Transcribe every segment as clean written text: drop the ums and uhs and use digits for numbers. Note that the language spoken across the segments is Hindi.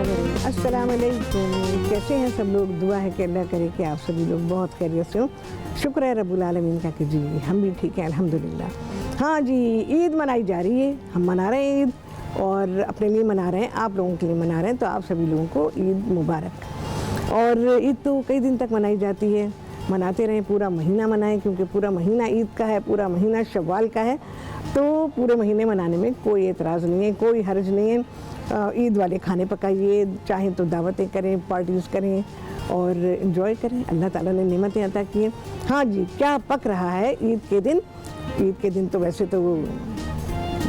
बिस्मिल्लाहिर्रहमानिर्रहीम। अस्सलाम वालेकुम। कैसे हैं सब लोग? दुआ है कि अल्लाह करे कि आप सभी लोग बहुत खैरियत से हो। शुक्र है रब्बुल आलमीन का कि जी हम भी ठीक हैं अल्हम्दुलिल्लाह। हाँ जी, ईद मनाई जा रही है, हम मना रहे हैं ईद, और अपने लिए मना रहे हैं, आप लोगों के लिए मना रहे हैं, तो आप सभी लोगों को ईद मुबारक। और ईद तो कई दिन तक मनाई जाती है, मनाते रहें, पूरा महीना मनाएं, क्योंकि पूरा महीना ईद का है, पूरा महीना शव्वाल का है, तो पूरे महीने मनाने में कोई एतराज़ नहीं है, कोई हर्ज नहीं है। ईद वाले खाने पकाइए, चाहे तो दावतें करें, पार्टीज़ करें और इन्जॉय करें। अल्लाह ताला ने नेमतें अता की हैं। हाँ जी, क्या पक रहा है ईद के दिन? ईद के दिन तो वैसे तो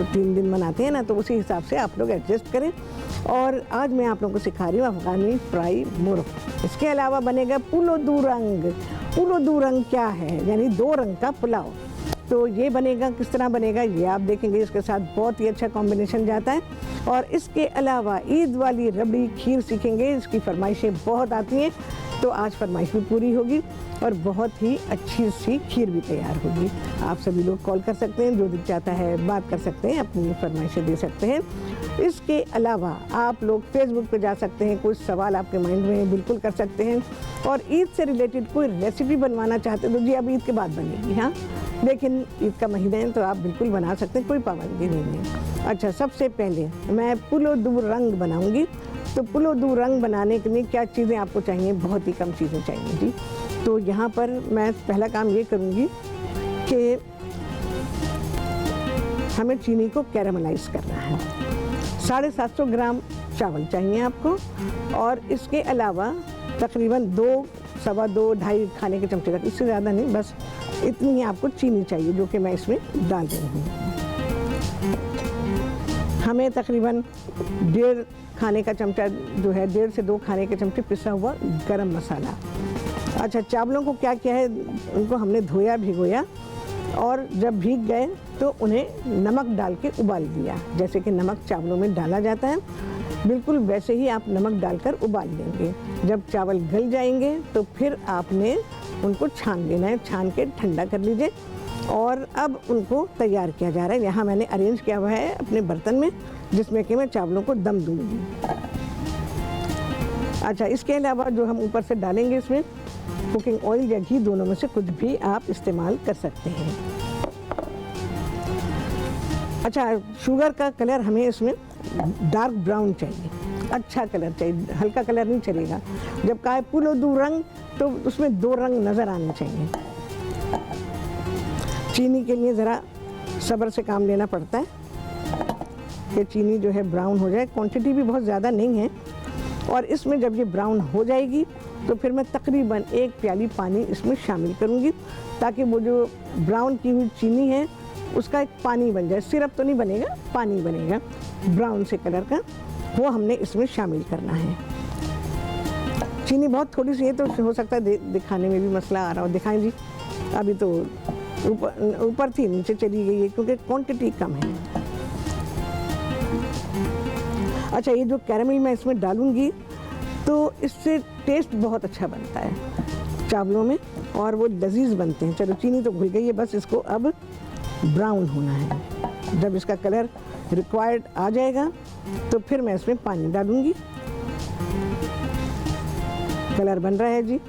3 दिन मनाते हैं ना, तो उसी हिसाब से आप लोग एडजस्ट करें। और आज मैं आप लोगों को सिखा रही हूँ अफ़गानी फ्राई मुर्ग। इसके अलावा बनेगा पुलो दू रंग। पुलो दू रंग क्या है? यानी 2 रंग का पुलाव। तो ये बनेगा, किस तरह बनेगा ये आप देखेंगे। इसके साथ बहुत ही अच्छा कॉम्बिनेशन जाता है। और इसके अलावा ईद वाली रबड़ी खीर सीखेंगे, इसकी फरमाइशें बहुत आती हैं, तो आज फरमाइश भी पूरी होगी और बहुत ही अच्छी सी खीर भी तैयार होगी। आप सभी लोग कॉल कर सकते हैं, जो दिल चाहता है बात कर सकते हैं, अपनी फरमाइशें दे सकते हैं। इसके अलावा आप लोग फेसबुक पे जा सकते हैं, कोई सवाल आपके माइंड में बिल्कुल कर सकते हैं। और ईद से रिलेटेड कोई रेसिपी बनवाना चाहते हैं तो जी अब ईद के बाद बनेगी, हाँ, लेकिन ईद का महीना है तो आप बिल्कुल बना सकते हैं, कोई पाबंदी नहीं है। अच्छा, सबसे पहले मैं पुलो दू रंग बनाऊंगी। तो पुलो दू रंग बनाने के लिए क्या चीज़ें आपको चाहिए? बहुत ही कम चीज़ें चाहिए जी। तो यहाँ पर मैं पहला काम ये करूँगी कि हमें चीनी को कैरामलाइज करना है। 750 ग्राम चावल चाहिए आपको, और इसके अलावा तकरीबन 2, सवा 2, 2.5 खाने के चमचे तक, इससे ज़्यादा नहीं, बस इतनी ही आपको चीनी चाहिए, जो कि मैं इसमें डाल रही हूँ। हमें तकरीबन 1.5 खाने का चमचा जो है, 1.5 से 2 खाने के चमचे पिसा हुआ गरम मसाला। अच्छा, चावलों को क्या किया है, उनको हमने धोया, भिगोया, और जब भीग गए तो उन्हें नमक डाल के उबाल दिया। जैसे कि नमक चावलों में डाला जाता है, बिल्कुल वैसे ही आप नमक डालकर उबाल लेंगे। जब चावल गल जाएंगे तो फिर आपने उनको छान लेना है, छान के ठंडा कर लीजिए। और अब उनको तैयार किया जा रहा है। यहाँ मैंने अरेंज किया हुआ है अपने बर्तन में, जिसमें कि मैं चावलों को दम दूंगी। अच्छा, इसके अलावा जो हम ऊपर से डालेंगे, इसमें कुकिंग ऑयल या घी, दोनों में से कुछ भी आप इस्तेमाल कर सकते हैं। अच्छा, शुगर का कलर हमें इसमें डार्क ब्राउन चाहिए, अच्छा कलर चाहिए, हल्का कलर नहीं चलेगा। जब कहा है पुलो दू रंग, तो उसमें 2 रंग नज़र आने चाहिए। चीनी के लिए ज़रा सब्र से काम लेना पड़ता है कि चीनी जो है ब्राउन हो जाए। क्वांटिटी भी बहुत ज़्यादा नहीं है। और इसमें जब ये ब्राउन हो जाएगी तो फिर मैं तकरीबन 1 प्याली पानी इसमें शामिल करूँगी, ताकि वो जो ब्राउन की हुई चीनी है उसका एक पानी बन जाए। सिरप तो नहीं बनेगा, पानी बनेगा ब्राउन से कलर का, वो हमने इसमें शामिल करना है। चीनी बहुत थोड़ी सी है, तो हो सकता है दिखाने में भी मसला आ रहा हो। दिखाएं जी, अभी तो ऊपर थी, नीचे चली गई है, क्योंकि क्वांटिटी कम है। अच्छा, ये जो कैरामल मैं इसमें डालूंगी, तो इससे टेस्ट बहुत अच्छा बनता है चावलों में, और वो लजीज बनते हैं। चलो, चीनी तो घुल गई है, बस इसको अब ब्राउन होना है। जब इसका कलर रिक्वायर्ड आ जाएगा तो फिर मैं इसमें पानी डालूंगी। कलर बन रहा है जी,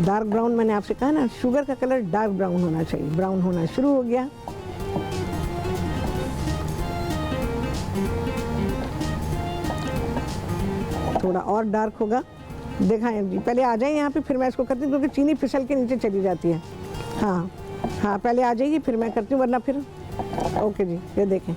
डार्क ब्राउन। मैंने आपसे कहा ना, शुगर का कलर डार्क ब्राउन होना चाहिए। ब्राउन होना शुरू हो गया। थोड़ा और डार्क होगा, दिखाएं जी। पहले आ जाए यहाँ पे, फिर मैं इसको करती हूँ, क्योंकि चीनी फिसल के नीचे चली जाती है। हाँ हाँ, पहले आ जाइए, फिर मैं करती हूँ, वरना फिर। ओके जी, ये देखें।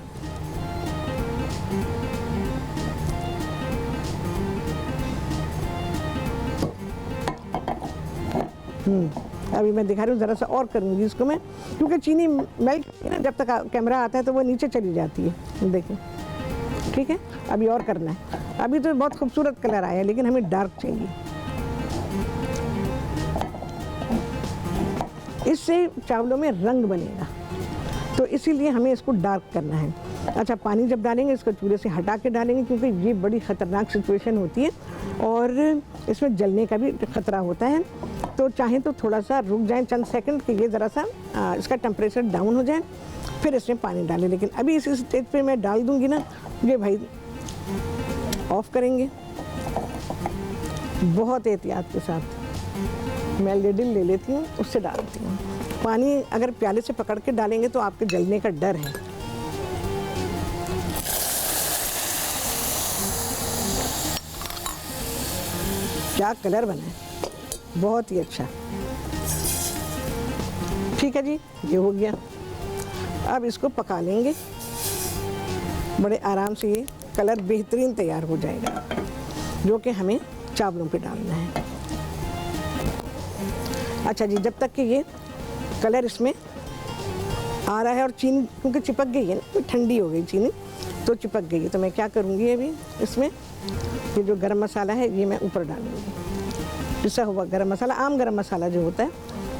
अभी मैं दिखा रही हूँ, ज़रा सा और करूँगी इसको मैं, क्योंकि चीनी मेल्ट ना, जब तक कैमरा आता है तो वो नीचे चली जाती है। देखें, ठीक है, अभी और करना है। अभी तो बहुत खूबसूरत कलर आया है, लेकिन हमें डार्क चाहिए। इससे चावलों में रंग बनेगा, तो इसीलिए हमें इसको डार्क करना है। अच्छा, पानी जब डालेंगे इसको चूल्हे से हटा के डालेंगे, क्योंकि ये बड़ी ख़तरनाक सिचुएशन होती है और इसमें जलने का भी खतरा होता है। तो चाहें तो थोड़ा सा रुक जाएं, चंद सेकंड कि ये ज़रा सा इसका टेम्परेचर डाउन हो जाए, फिर इसमें पानी डालें। लेकिन अभी इस स्टेज पे मैं डाल दूंगी ना, ये भाई ऑफ करेंगे। बहुत एहतियात के साथ मैं लेडिल ले लेती हूँ, उससे डालती हूँ। पानी अगर प्याले से पकड़ के डालेंगे तो आपके जलने का डर है। क्या कलर बना है, बहुत ही अच्छा। ठीक है जी, ये हो गया। अब इसको पका लेंगे बड़े आराम से। ये कलर बेहतरीन तैयार हो जाएगा, जो कि हमें चावलों पे डालना है। अच्छा जी, जब तक कि ये कलर इसमें आ रहा है और चीनी क्योंकि चिपक गई है ना, ठंडी हो गई चीनी तो चिपक गई है, तो मैं क्या करूँगी अभी इसमें ये जो गरम मसाला है ये मैं ऊपर डालूँगी। पिसा हुआ गरम मसाला, आम गरम मसाला जो होता है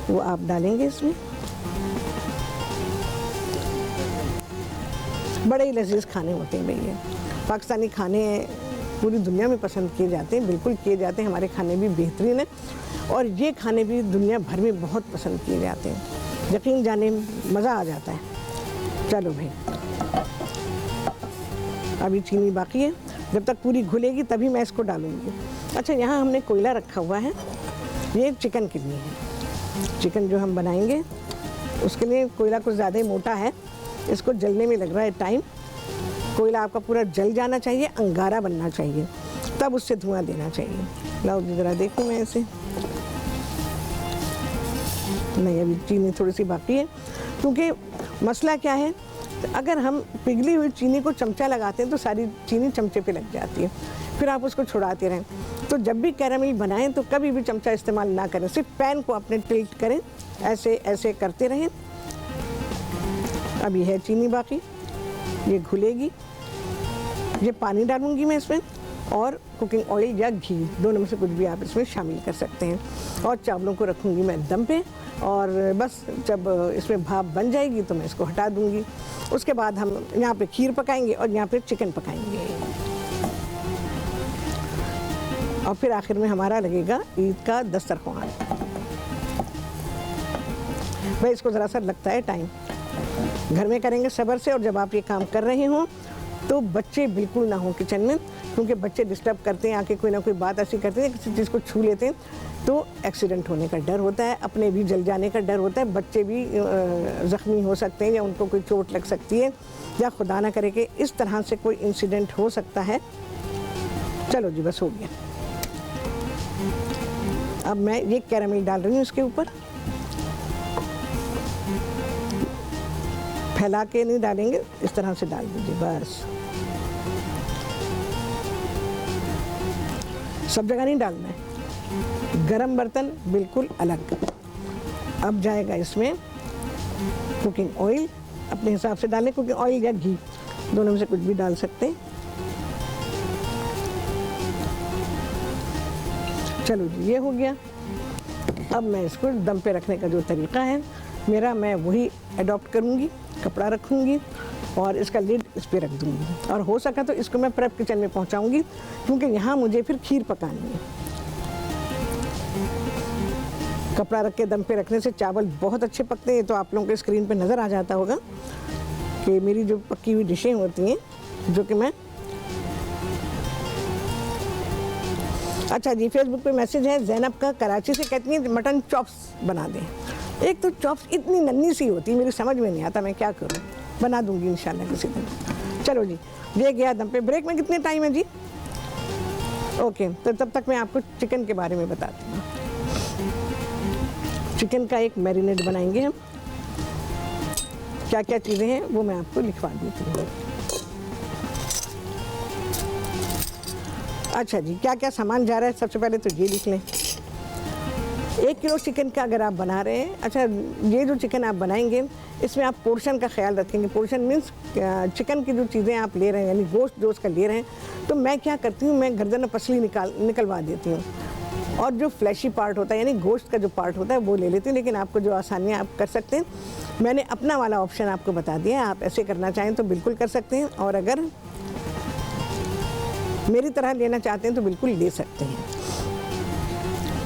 वो आप डालेंगे इसमें। बड़े ही लजीज खाने होते हैं भैया। पाकिस्तानी खाने पूरी दुनिया में पसंद किए जाते हैं, बिल्कुल किए जाते हैं। हमारे खाने भी बेहतरीन है और ये खाने भी दुनिया भर में बहुत पसंद किए जाते हैं। यकीन जाने मज़ा आ जाता है। चलो भाई, अभी चीनी बाकी है, जब तक पूरी घुलेगी तभी मैं इसको डालूँगी। अच्छा, यहाँ हमने कोयला रखा हुआ है, ये चिकन के लिए है। चिकन जो हम बनाएंगे उसके लिए कोयला कुछ ज़्यादा ही मोटा है, इसको जलने में लग रहा है टाइम। कोयला आपका पूरा जल जाना चाहिए, अंगारा बनना चाहिए, तब उससे धुआं देना चाहिए। लाओ ज़रा देखूँ मैं इसे। नहीं, अभी चीनी थोड़ी सी बाकी है, क्योंकि मसला क्या है, अगर हम पिघली हुई चीनी को चमचा लगाते हैं तो सारी चीनी चमचे पे लग जाती है, फिर आप उसको छुड़ाते रहें। तो जब भी कैरामल बनाएं तो कभी भी चमचा इस्तेमाल ना करें, सिर्फ पैन को अपने टिल्ट करें, ऐसे ऐसे करते रहें। अभी है चीनी बाकी, ये घुलेगी। ये पानी डालूंगी मैं इसमें और कुकिंग ऑयल या घी, दोनों में से कुछ भी आप इसमें शामिल कर सकते हैं। और चावलों को रखूंगी मैं दम पे और बस जब इसमें भाप बन जाएगी तो मैं इसको हटा दूंगी। उसके बाद हम यहाँ पे खीर पकाएंगे और यहाँ पे चिकन पकाएंगे और फिर आखिर में हमारा लगेगा ईद का दस्तरख्वान। भाई इसको ज़रा सा लगता है टाइम, घर में करेंगे सब्र से। और जब आप ये काम कर रहे हों तो बच्चे बिल्कुल ना हो किचन में, क्योंकि बच्चे डिस्टर्ब करते हैं, आके कोई ना कोई बात ऐसी करते हैं, किसी चीज़ को छू लेते हैं तो एक्सीडेंट होने का डर होता है, अपने भी जल जाने का डर होता है, बच्चे भी ज़ख्मी हो सकते हैं या उनको कोई चोट लग सकती है या खुदा ना करे कि इस तरह से कोई इंसिडेंट हो सकता है। चलो जी, बस हो गया। अब मैं ये कैरामल डाल रही हूँ इसके ऊपर। फैला के नहीं डालेंगे, इस तरह से डाल दीजिए बस। सब जगह नहीं डालना है, गरम बर्तन बिल्कुल अलग। अब जाएगा इसमें कुकिंग ऑयल, अपने हिसाब से डालें, कुकिंग ऑयल या घी, दोनों में से कुछ भी डाल सकते हैं। चलो जी, ये हो गया। अब मैं इसको दम पे रखने का जो तरीका है मेरा, मैं वही अडॉप्ट करूँगी। कपड़ा रखूँगी और इसका लिड इस पर रख दूँगी और हो सका तो इसको मैं प्रेप किचन में पहुँचाऊँगी, क्योंकि यहाँ मुझे फिर खीर पकानी है। कपड़ा रख के दम पे रखने से चावल बहुत अच्छे पकते हैं। तो आप लोगों के स्क्रीन पे नज़र आ जाता होगा कि मेरी जो पकी हुई डिशें होती हैं, जो कि मैं अच्छा जी, फेसबुक पे मैसेज है ज़ैनब का, कराची से, कहती हैं मटन चॉप्स बना दें। एक तो चॉप्स इतनी नन्ही सी होती है, मेरी समझ में नहीं आता, मैं क्या करूं। बना दूंगी इंशाल्लाह किसी दिन। चलो जी, ये गया दम पे। ब्रेक में कितने टाइम है जी? ओके, तो तब तक मैं आपको चिकन के बारे में बताती हूँ। चिकन का एक मैरिनेट बनाएंगे हम। क्या क्या चीज़ें हैं वो मैं आपको लिखवा देती हूँ। अच्छा जी, क्या क्या सामान जा रहा है, सबसे पहले तो ये लिख लें। 1 किलो चिकन का अगर आप बना रहे हैं, अच्छा ये जो चिकन आप बनाएंगे इसमें आप पोर्शन का ख्याल रखेंगे। पोर्शन मीन्स चिकन की जो चीज़ें आप ले रहे हैं, यानी गोश्त जो उसका ले रहे हैं, तो मैं क्या करती हूँ, मैं गर्दन पसली निकलवा देती हूँ और जो फ्लैशी पार्ट होता है यानी गोश्त का जो पार्ट होता है वो ले लेती हूँ। लेकिन आपको जो आसानियाँ आप कर सकते हैं, मैंने अपना वाला ऑप्शन आपको बता दिया है। आप ऐसे करना चाहें तो बिल्कुल कर सकते हैं और अगर मेरी तरह लेना चाहते हैं तो बिल्कुल ले सकते हैं।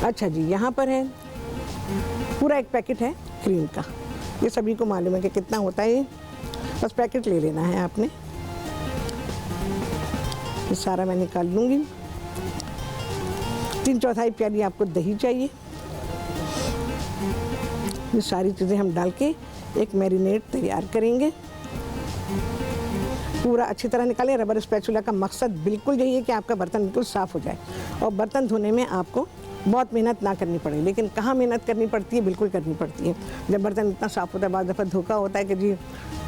अच्छा जी, यहाँ पर है पूरा एक पैकेट है क्रीम का। ये सभी को मालूम है कि कितना होता है, ये बस पैकेट ले लेना है आपने। ये सारा मैं निकाल लूँगी। 3/4 प्याली आपको दही चाहिए। ये सारी चीज़ें हम डाल के एक मैरिनेट तैयार करेंगे। पूरा अच्छी तरह निकालें। रबर स्पैचुला का मकसद बिल्कुल यही है कि आपका बर्तन बिल्कुल साफ़ हो जाए और बर्तन धोने में आपको बहुत मेहनत ना करनी पड़े। लेकिन कहाँ मेहनत करनी पड़ती है, बिल्कुल करनी पड़ती है। जब बर्तन इतना साफ़ होता है, बाज़ दफ़ा धोखा होता है कि जी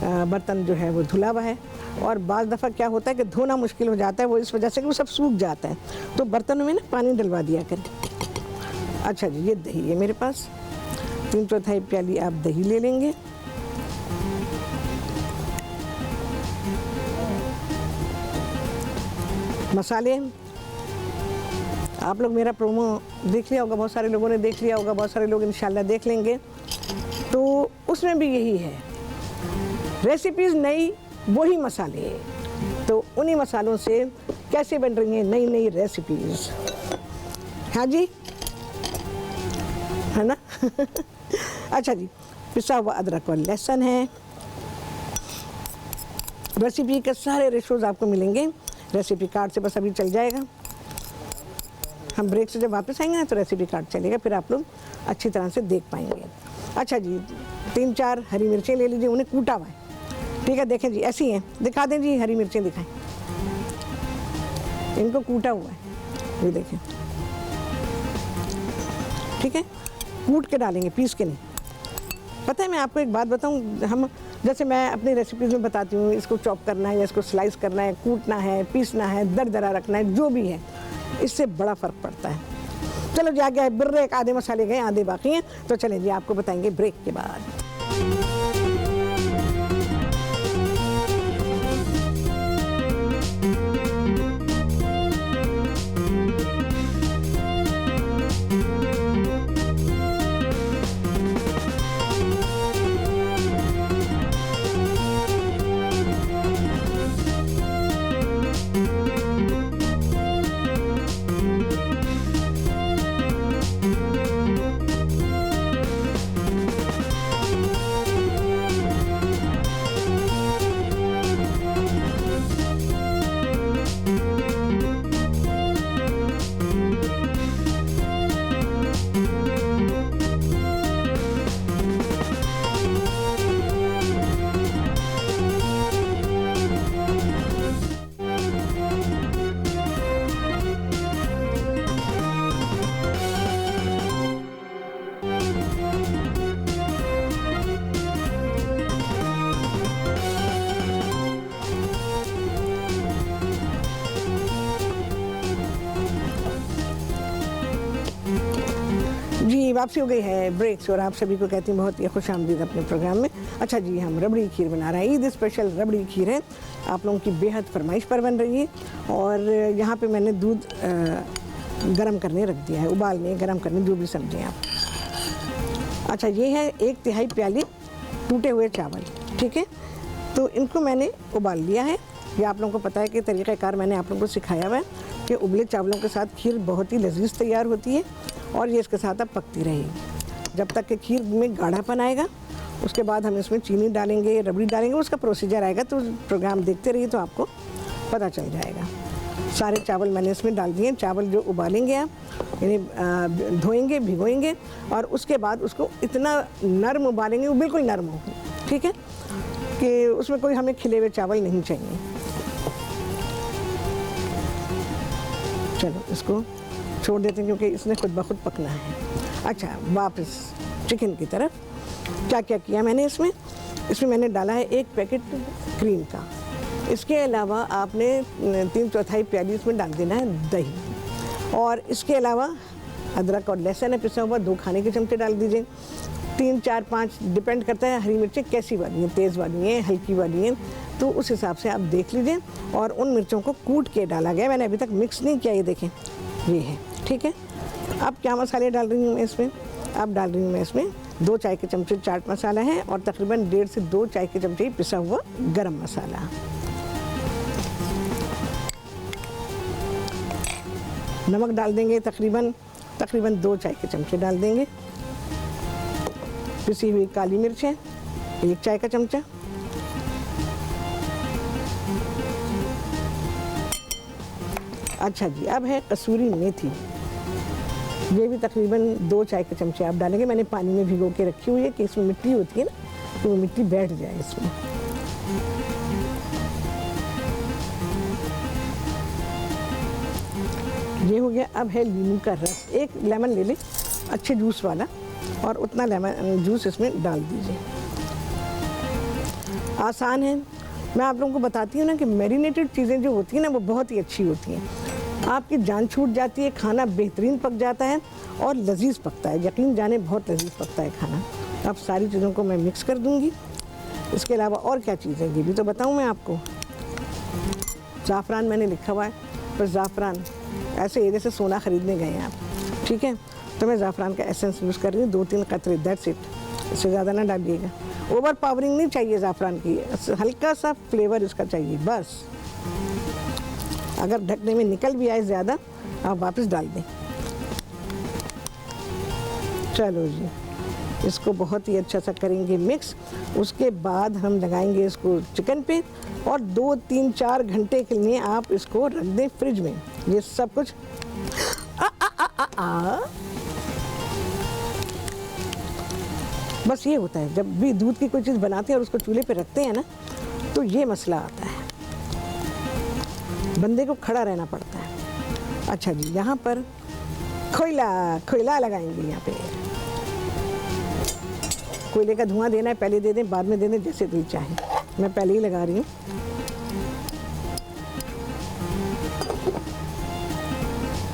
बर्तन जो है वो धुला हुआ है, और बाज़ दफ़ा क्या होता है कि धोना मुश्किल हो जाता है, वो इस वजह से कि वो सब सूख जाता है। तो बर्तनों में ना पानी डलवा दिया करें। अच्छा जी, ये दही है मेरे पास। 3/4 प्याली आप दही ले लेंगे। मसाले, आप लोग मेरा प्रोमो देख लिया होगा, बहुत सारे लोगों ने देख लिया होगा, बहुत सारे लोग इंशाल्लाह देख लेंगे। तो उसमें भी यही है, रेसिपीज़ नई, वही मसाले। तो उन्हीं मसालों से कैसे बन रही हैं नई नई रेसिपीज़। हाँ जी, है ना। अच्छा जी, पिसा हुआ अदरक और लहसुन है। रेसिपी के सारे रेशोज़ आपको मिलेंगे रेसिपी कार्ड से, बस अभी चल जाएगा। हम ब्रेक से जब वापस आएंगे ना तो रेसिपी कार्ड चलेगा, फिर आप लोग अच्छी तरह से देख पाएंगे। अच्छा जी, 3-4 हरी मिर्चें ले लीजिए, उन्हें कूटा हुआ है। ठीक है, देखें जी ऐसी हैं, दिखा दें जी, हरी मिर्चें दिखाएं। इनको कूटा हुआ है, ये देखें। ठीक है, कूट के डालेंगे, पीस के नहीं। पता है, मैं आपको एक बात बताऊं, हम जैसे मैं अपनी रेसिपीज़ में बताती हूँ, इसको चॉप करना है या इसको स्लाइस करना है, कूटना है, पीसना है, दरदरा रखना है, जो भी है, इससे बड़ा फ़र्क पड़ता है। चलो जी, आ गया है ब्रेक। आधे मसाले गए, आधे बाकी हैं। तो चलें जी, आपको बताएंगे ब्रेक के बाद। जी, वापसी हो गई है ब्रेक से, और आप सभी को कहती हूँ बहुत ही खुशामदीद अपने प्रोग्राम में। अच्छा जी, हम रबड़ी खीर बना रहे हैं। ईद स्पेशल रबड़ी खीर है, आप लोगों की बेहद फरमाइश पर बन रही है। और यहाँ पे मैंने दूध गरम करने रख दिया है, उबालने, गरम करने, जो भी समझें आप। अच्छा, ये है 1/3 प्याली टूटे हुए चावल। ठीक है, तो इनको मैंने उबाल लिया है। ये आप लोगों को पता है कि तरीक़ाकार मैंने आप लोगों को सिखाया हुआ है कि उबले चावलों के साथ खीर बहुत ही लजीज तैयार होती है, और ये इसके साथ अब पकती रहेगी जब तक कि खीर में गाढ़ापन आएगा। उसके बाद हम इसमें चीनी डालेंगे, रबड़ी डालेंगे, उसका प्रोसीजर आएगा, तो प्रोग्राम देखते रहिए तो आपको पता चल जाएगा। सारे चावल मैंने इसमें डाल दिए। चावल जो उबालेंगे आप, यानी धोएंगे, भिगोएंगे, और उसके बाद उसको इतना नरम उबालेंगे, वो बिल्कुल नरम हो। ठीक है, कि उसमें कोई हमें खिले हुए चावल नहीं चाहिए। चलो, इसको छोड़ देते हैं क्योंकि इसने खुद ब खुद पकना है। अच्छा, वापस चिकन की तरफ। क्या क्या किया मैंने इसमें मैंने डाला है 1 पैकेट क्रीम का। इसके अलावा आपने 3/4 प्याली इसमें डाल देना है दही, और इसके अलावा अदरक और लहसुन है पिसा हुआ, 2 खाने के चमचे डाल दीजिए। 3, 4, 5 डिपेंड करता है हरी मिर्चें कैसी वाली हैं, तेज़ वाली हैं, हल्की वाली हैं, तो उस हिसाब से आप देख लीजिए। और उन मिर्चों को कूट के डाला गया, मैंने अभी तक मिक्स नहीं किया, ये देखें, ये है। ठीक है, अब क्या मसाले डाल रही हूँ मैं इसमें? अब डाल रही हूँ मैं इसमें 2 चाय के चमचे चाट मसाला है, और तकरीबन 1.5 से 2 चाय के चमचे पिसा हुआ गरम मसाला। नमक डाल देंगे, तकरीबन 2 चाय के चमचे डाल देंगे। पिसी हुई काली मिर्च है 1 चाय का चमचा। अच्छा जी, अब है कसूरी मेथी। ये भी तकरीबन 2 चाय के चमचे आप डालेंगे। मैंने पानी में भिगो के रखी हुई है कि इसमें मिट्टी होती है ना, तो वो मिट्टी बैठ जाए इसमें। ये हो गया। अब है नींबू का रस। एक लेमन ले लें, अच्छे जूस वाला, और उतना लेमन जूस इसमें डाल दीजिए। आसान है। मैं आप लोगों को बताती हूँ ना कि मैरिनेटेड चीज़ें जो होती हैं ना, वो बहुत ही अच्छी होती हैं। आपकी जान छूट जाती है, खाना बेहतरीन पक जाता है और लजीज पकता है। यकीन जाने बहुत लजीज पकता है खाना। अब सारी चीज़ों को मैं मिक्स कर दूँगी। इसके अलावा और क्या चीज़ें ये भी तो बताऊँ मैं आपको। ज़ाफ़रान मैंने लिखा हुआ है, पर ज़ाफ़रान ऐसे जैसे सोना ख़रीदने गए हैं आप, ठीक है। तो मैं ज़ाफ़रान का एसेंस यूज़ कर रही हूँ, 2-3 कतरे, दैट्स इट। इससे ज़्यादा ना डालिएगा। ओवर पावरिंग नहीं चाहिए ज़ाफ़रान की, हल्का सा फ्लेवर इसका चाहिए बस। अगर ढकने में निकल भी आए ज़्यादा, आप वापस डाल दें। चलो जी, इसको बहुत ही अच्छा सा करेंगे मिक्स। उसके बाद हम लगाएंगे इसको चिकन पे, और 2-3-4 घंटे के लिए आप इसको रख दें फ्रिज में। ये सब कुछ बस ये होता है जब भी दूध की कोई चीज़ बनाते हैं और उसको चूल्हे पे रखते हैं ना, तो ये मसला आता है, बंदे को खड़ा रहना पड़ता है। अच्छा जी, यहाँ पर कोयला लगाएंगे। यहाँ पे कोयले का धुआं देना है, पहले दे दें बाद में दे दें, जैसे दिल चाहे। मैं पहले ही लगा रही हूँ।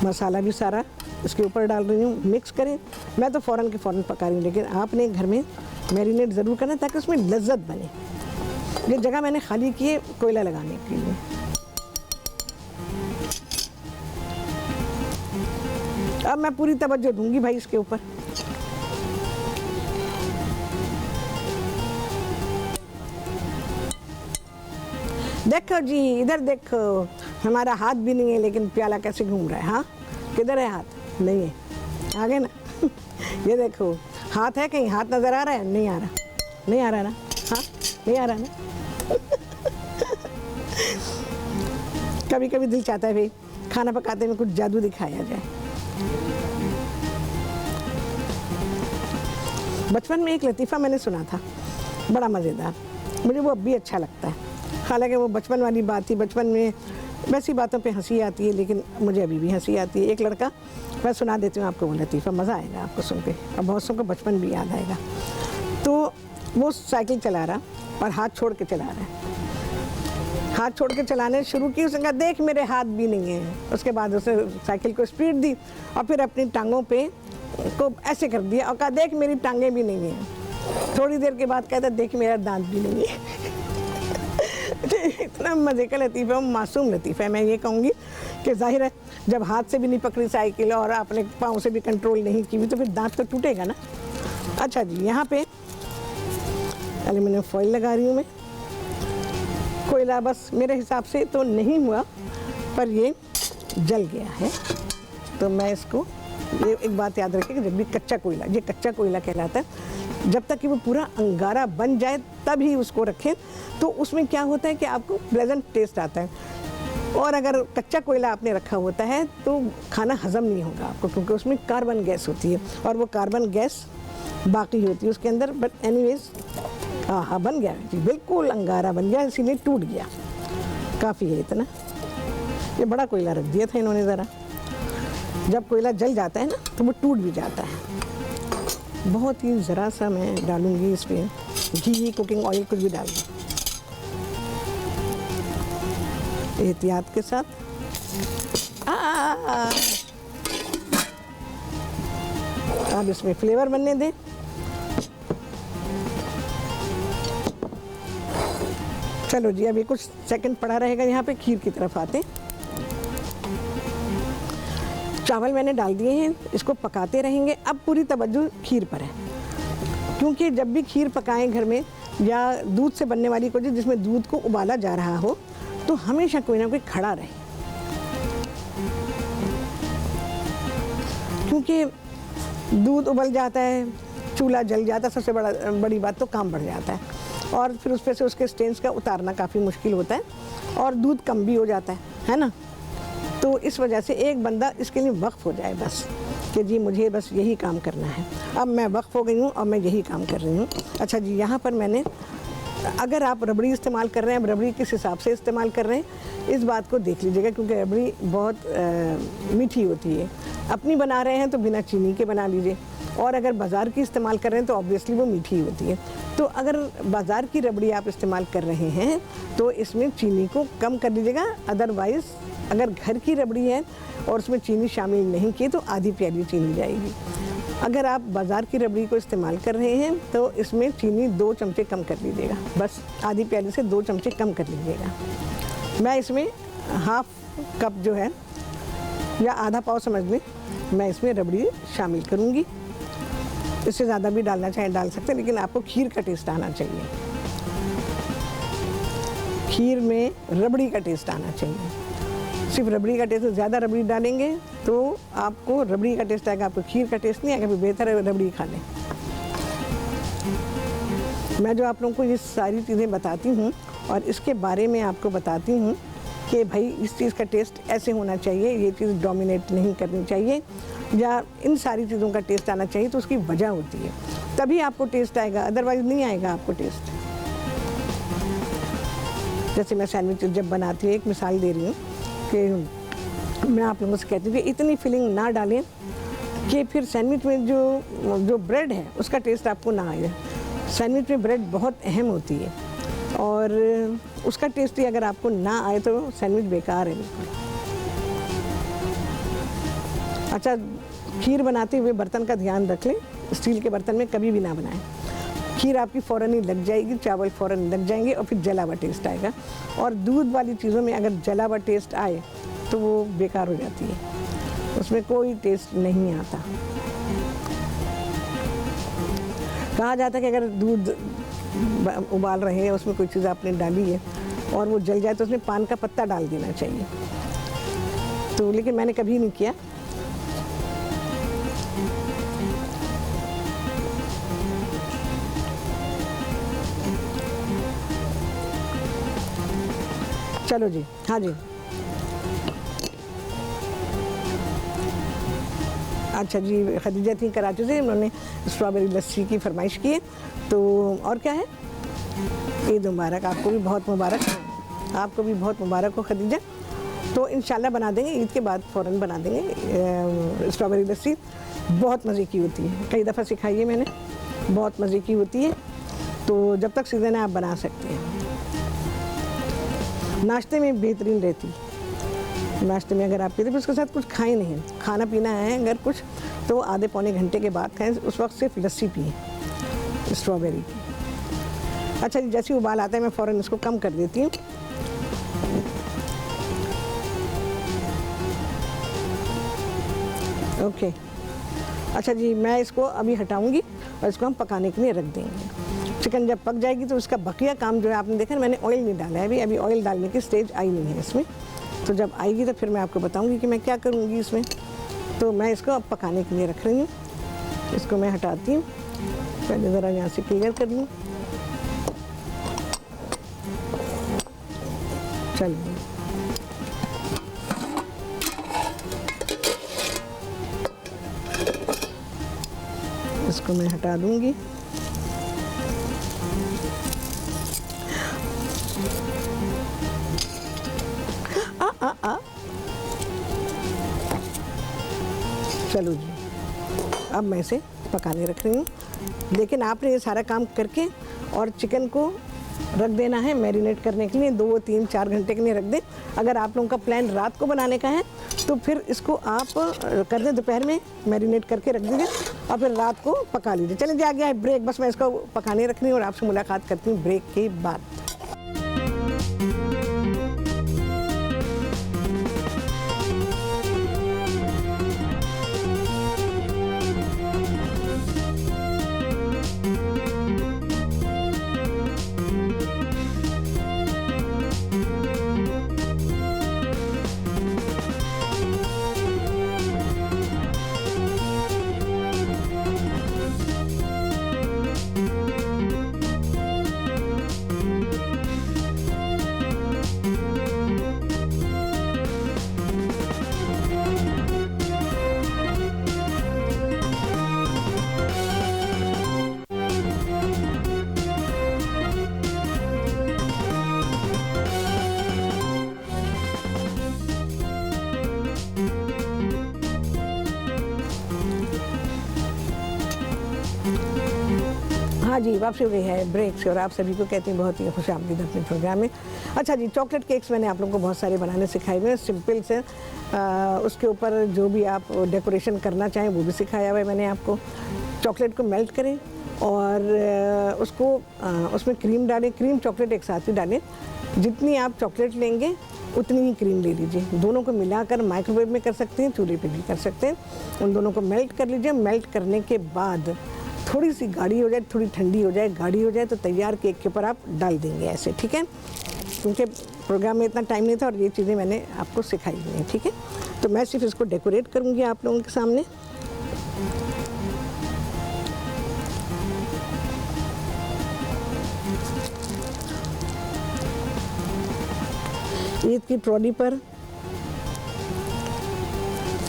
मसाला भी सारा इसके ऊपर डाल रही हूँ, मिक्स करें। मैं तो फ़ौरन के फ़ौरन पका रही हूँ, लेकिन आपने घर में मैरिनेट ज़रूर करना ताकि उसमें लज्जत बने। ये जगह मैंने खाली की है कोयला लगाने के लिए। अब मैं पूरी तवज्जो दूंगी भाई इसके ऊपर। देखो जी, इधर देखो, हमारा हाथ भी नहीं है लेकिन प्याला कैसे घूम रहा है। हाँ, किधर है हाथ? नहीं है, आगे ना। ये देखो, हाथ है कहीं? हाथ नज़र आ रहा है? नहीं आ रहा, नहीं आ रहा ना? हाँ, नहीं आ रहा ना? कभी कभी दिल चाहता है भाई खाना पकाते में कुछ जादू दिखाया जाए। बचपन में एक लतीफ़ा मैंने सुना था, बड़ा मज़ेदार, मुझे वो अब भी अच्छा लगता है। हालांकि वो बचपन वाली बात थी, बचपन में वैसी बातों पे हंसी आती है, लेकिन मुझे अभी भी हंसी आती है। एक लड़का, मैं सुना देती हूँ आपको वो लतीफ़ा, मज़ा आएगा आपको सुन के, और बहुत सबको बचपन भी याद आएगा। तो वो साइकिल चला रहा और हाथ छोड़ के चला रहा है। हाथ छोड़ के चलाने शुरू की, उसने कहा देख मेरे हाथ भी नहीं हैं। उसके बाद उसने साइकिल को स्पीड दी और फिर अपनी टांगों पे को ऐसे कर दिया और कहा देख मेरी टांगें भी नहीं हैं। थोड़ी देर के बाद कहता देख मेरा दांत भी नहीं है। इतना मज़े का लतीफ़ा, मासूम लतीफ़ा है। मैं ये कहूँगी कि जाहिर है जब हाथ से भी नहीं पकड़ी साइकिल और अपने पाँव से भी कंट्रोल नहीं की हुई, तो फिर दांत तो टूटेगा ना। अच्छा जी, यहाँ पे एल्युमिनियम फॉइल लगा रही हूँ मैं। कोयला बस मेरे हिसाब से तो नहीं हुआ, पर ये जल गया है। तो मैं इसको, ये एक बात याद रखिए कि जब भी कच्चा कोयला, ये कच्चा कोयला कहलाता है, जब तक कि वो पूरा अंगारा बन जाए तब ही उसको रखें। तो उसमें क्या होता है कि आपको प्लेजेंट टेस्ट आता है। और अगर कच्चा कोयला आपने रखा होता है तो खाना हज़म नहीं होगा आपको, क्योंकि उसमें कार्बन गैस होती है और वो कार्बन गैस बाकी होती है उसके अंदर। बट एनीवेज, हाँ बन गया जी, बिल्कुल अंगारा बन गया, इसीलिए टूट गया। काफ़ी है इतना। ये बड़ा कोयला रख दिया था इन्होंने ज़रा। जब कोयला जल जाता है ना तो वो टूट भी जाता है। बहुत ही ज़रा सा मैं डालूँगी इसमें घी, कुकिंग ऑयल, कुछ भी डाल दूँ एहतियात के साथ। अब इसमें फ्लेवर बनने दें। चलो जी, अभी कुछ सेकंड पड़ा रहेगा। यहाँ पे खीर की तरफ आते। चावल मैंने डाल दिए हैं, इसको पकाते रहेंगे। अब पूरी तवज्जो खीर पर है, क्योंकि जब भी खीर पकाएं घर में या दूध से बनने वाली कोई चीज़ जिसमें दूध को उबाला जा रहा हो, तो हमेशा कोई ना कोई खड़ा रहे, क्योंकि दूध उबल जाता है, चूल्हा जल जाता है, सबसे बड़ी बात तो काम बढ़ जाता है, और फिर उस पर से उसके स्टेन्स का उतारना काफ़ी मुश्किल होता है, और दूध कम भी हो जाता है ना। तो तो इस वजह से एक बंदा इसके लिए वक्फ हो जाए बस, कि जी मुझे बस यही काम करना है। अब मैं वक्फ हो गई हूँ और मैं यही काम कर रही हूँ। अच्छा जी, यहाँ पर मैंने, अगर आप रबड़ी इस्तेमाल कर रहे हैं, अब रबड़ी किस हिसाब से इस्तेमाल कर रहे हैं इस बात को देख लीजिएगा, क्योंकि रबड़ी बहुत मीठी होती है। अपनी बना रहे हैं तो बिना चीनी के बना लीजिए, और अगर बाज़ार की इस्तेमाल कर रहे हैं तो ऑब्वियसली वो मीठी होती है। तो अगर बाज़ार की रबड़ी आप इस्तेमाल कर रहे हैं तो इसमें चीनी को कम कर लीजिएगा। अदरवाइज़ अगर घर की रबड़ी है और उसमें चीनी शामिल नहीं की तो आधी प्याली चीनी जाएगी। अगर आप बाज़ार की रबड़ी को इस्तेमाल कर रहे हैं तो इसमें चीनी 2 चमचे कम कर लीजिएगा, बस आधी प्याली से 2 चमचे कम कर लीजिएगा। मैं इसमें हाफ कप जो है या आधा पाव समझ लें, मैं इसमें रबड़ी शामिल करूँगी। इससे ज़्यादा भी डालना चाहे डाल सकते हैं, लेकिन आपको खीर का टेस्ट आना चाहिए, खीर में रबड़ी का टेस्ट आना चाहिए। सिर्फ रबड़ी का टेस्ट, ज़्यादा रबड़ी डालेंगे तो आपको रबड़ी का टेस्ट आएगा, आपको खीर का टेस्ट नहीं आएगा। फिर बेहतर है रबड़ी खा लें। मैं जो आप लोगों को ये सारी चीज़ें बताती हूँ और इसके बारे में आपको बताती हूँ कि भाई इस चीज़ का टेस्ट ऐसे होना चाहिए, ये चीज़ डोमिनेट नहीं करनी चाहिए, या इन सारी चीज़ों का टेस्ट आना चाहिए, तो उसकी वजह होती है, तभी आपको टेस्ट आएगा, अदरवाइज़ नहीं आएगा आपको टेस्ट। जैसे मैं सैंडविच जब बनाती हूँ, एक मिसाल दे रही हूँ कि मैं आप लोगों से कहती हूँ कि इतनी फिलिंग ना डालें कि फिर सैंडविच में जो ब्रेड है उसका टेस्ट आपको ना आए। सैंडविच में ब्रेड बहुत अहम होती है और उसका टेस्ट ही अगर आपको ना आए तो सैंडविच बेकार है बिल्कुल। अच्छा, खीर बनाते हुए बर्तन का ध्यान रख लें, स्टील के बर्तन में कभी भी ना बनाएं। खीर आपकी फ़ौरन ही लग जाएगी, चावल फ़ौरन लग जाएंगे और फिर जला हुआ टेस्ट आएगा। और दूध वाली चीज़ों में अगर जला हुआ टेस्ट आए तो वो बेकार हो जाती है, उसमें कोई टेस्ट नहीं आता। कहा जाता है कि अगर दूध उबाल रहे हैं, उसमें कोई चीज़ आपने डाली है और वो जल जाए तो उसमें पान का पत्ता डाल देना चाहिए। तो लेकिन मैंने कभी नहीं किया। चलो जी, हाँ जी। अच्छा जी, खदीजा थी कराची से, उन्होंने स्ट्रॉबेरी लस्सी की फरमाइश की है। तो और क्या है, ईद मुबारक, आपको भी बहुत मुबारक, आपको भी बहुत मुबारक हो खदीजा। तो इंशाल्लाह बना देंगे, ईद के बाद फ़ौरन बना देंगे। स्ट्रॉबेरी लस्सी बहुत मज़े की होती है, कई दफ़ा सिखाई है मैंने, बहुत मज़े की होती है। तो जब तक सीज़न है आप बना सकते हैं। नाश्ते में बेहतरीन रहती, नाश्ते में अगर आप पीते, फिर उसके साथ कुछ खाएं नहीं, खाना पीना है अगर कुछ तो आधे पौने घंटे के बाद खाएं, उस वक्त सिर्फ लस्सी पिए स्ट्रॉबेरी की। अच्छा जी, जैसे उबाल आता है मैं फ़ौरन इसको कम कर देती हूँ। ओके, अच्छा जी, मैं इसको अभी हटाऊंगी और इसको हम पकाने के लिए रख देंगे। चिकन जब पक जाएगी तो उसका बकिया काम जो है, आपने देखा मैंने ऑयल नहीं डाला है अभी ऑयल डालने की स्टेज आई नहीं है इसमें। तो जब आएगी तो फिर मैं आपको बताऊंगी कि मैं क्या करूंगी इसमें। तो मैं इसको अब पकाने के लिए रख रही हूँ। इसको मैं हटाती हूँ, पहले ज़रा यहाँ से क्लियर कर लूँ। चलिए, इसको मैं हटा दूंगी। चलो जी, अब मैं इसे पकाने रख रही हूँ। लेकिन आपने ये सारा काम करके और चिकन को रख देना है मैरिनेट करने के लिए, 2, 3, 4 घंटे के लिए रख दें। अगर आप लोगों का प्लान रात को बनाने का है तो फिर इसको आप कर दें, दोपहर में मैरिनेट करके रख दीजिए और फिर रात को पका लीजिए। चलिए जी, आ गया है ब्रेक, बस मैं इसको पकाने रख रही हूँ और आपसे मुलाकात करती हूँ ब्रेक के बाद। हाँ जी, वापसी हो गई है ब्रेक से और आप सभी को कहती हैं बहुत ही खुशामदीद अपने प्रोग्राम में। अच्छा जी, चॉकलेट केक्स मैंने आप लोगों को बहुत सारे बनाने सिखाए हुए हैं, सिंपल से। उसके ऊपर जो भी आप डेकोरेशन करना चाहें वो भी सिखाया हुआ है मैंने आपको। चॉकलेट को मेल्ट करें और उसको उसमें क्रीम डालें, क्रीम चॉकलेट एक साथ ही डालें। जितनी आप चॉकलेट लेंगे उतनी ही क्रीम ले लीजिए। दोनों को मिलाकर माइक्रोवेव में कर सकते हैं, चूल्हे पे भी कर सकते हैं। उन दोनों को मेल्ट कर लीजिए। मेल्ट करने के बाद थोड़ी सी गाढ़ी हो जाए, थोड़ी ठंडी हो जाए, गाढ़ी हो जाए तो तैयार केक के ऊपर आप डाल देंगे ऐसे, ठीक है। क्योंकि प्रोग्राम में इतना टाइम नहीं था और ये चीज़ें मैंने आपको सिखाई हुई हैं, ठीक है। तो मैं सिर्फ इसको डेकोरेट करूँगी आप लोगों के सामने। ईद की ट्रॉली पर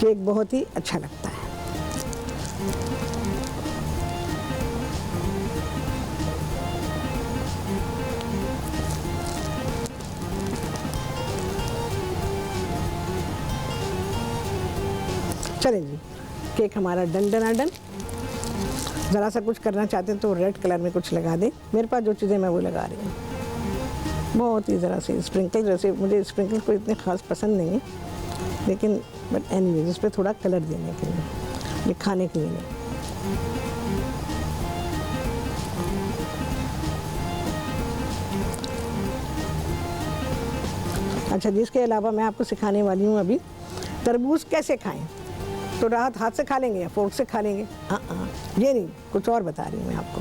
केक बहुत ही अच्छा लगता है। चलें जी, केक हमारा डन डनाडन। ज़रा सा कुछ करना चाहते हैं तो रेड कलर में कुछ लगा दें। मेरे पास जो चीज़ें मैं वो लगा रही हूँ, बहुत ही ज़रा से स्प्रिंकल। जैसे मुझे स्प्रिंकल कोई इतने ख़ास पसंद नहीं है, लेकिन बट एनीवेज इस पर थोड़ा कलर देने के लिए, दिखाने के लिए नहीं। अच्छा जी, इसके अलावा मैं आपको सिखाने वाली हूँ अभी तरबूज कैसे खाएं। तो राहत हाथ से खा लेंगे या फोर्क से खा लेंगे? हाँ, ये नहीं, कुछ और बता रही हूँ मैं आपको।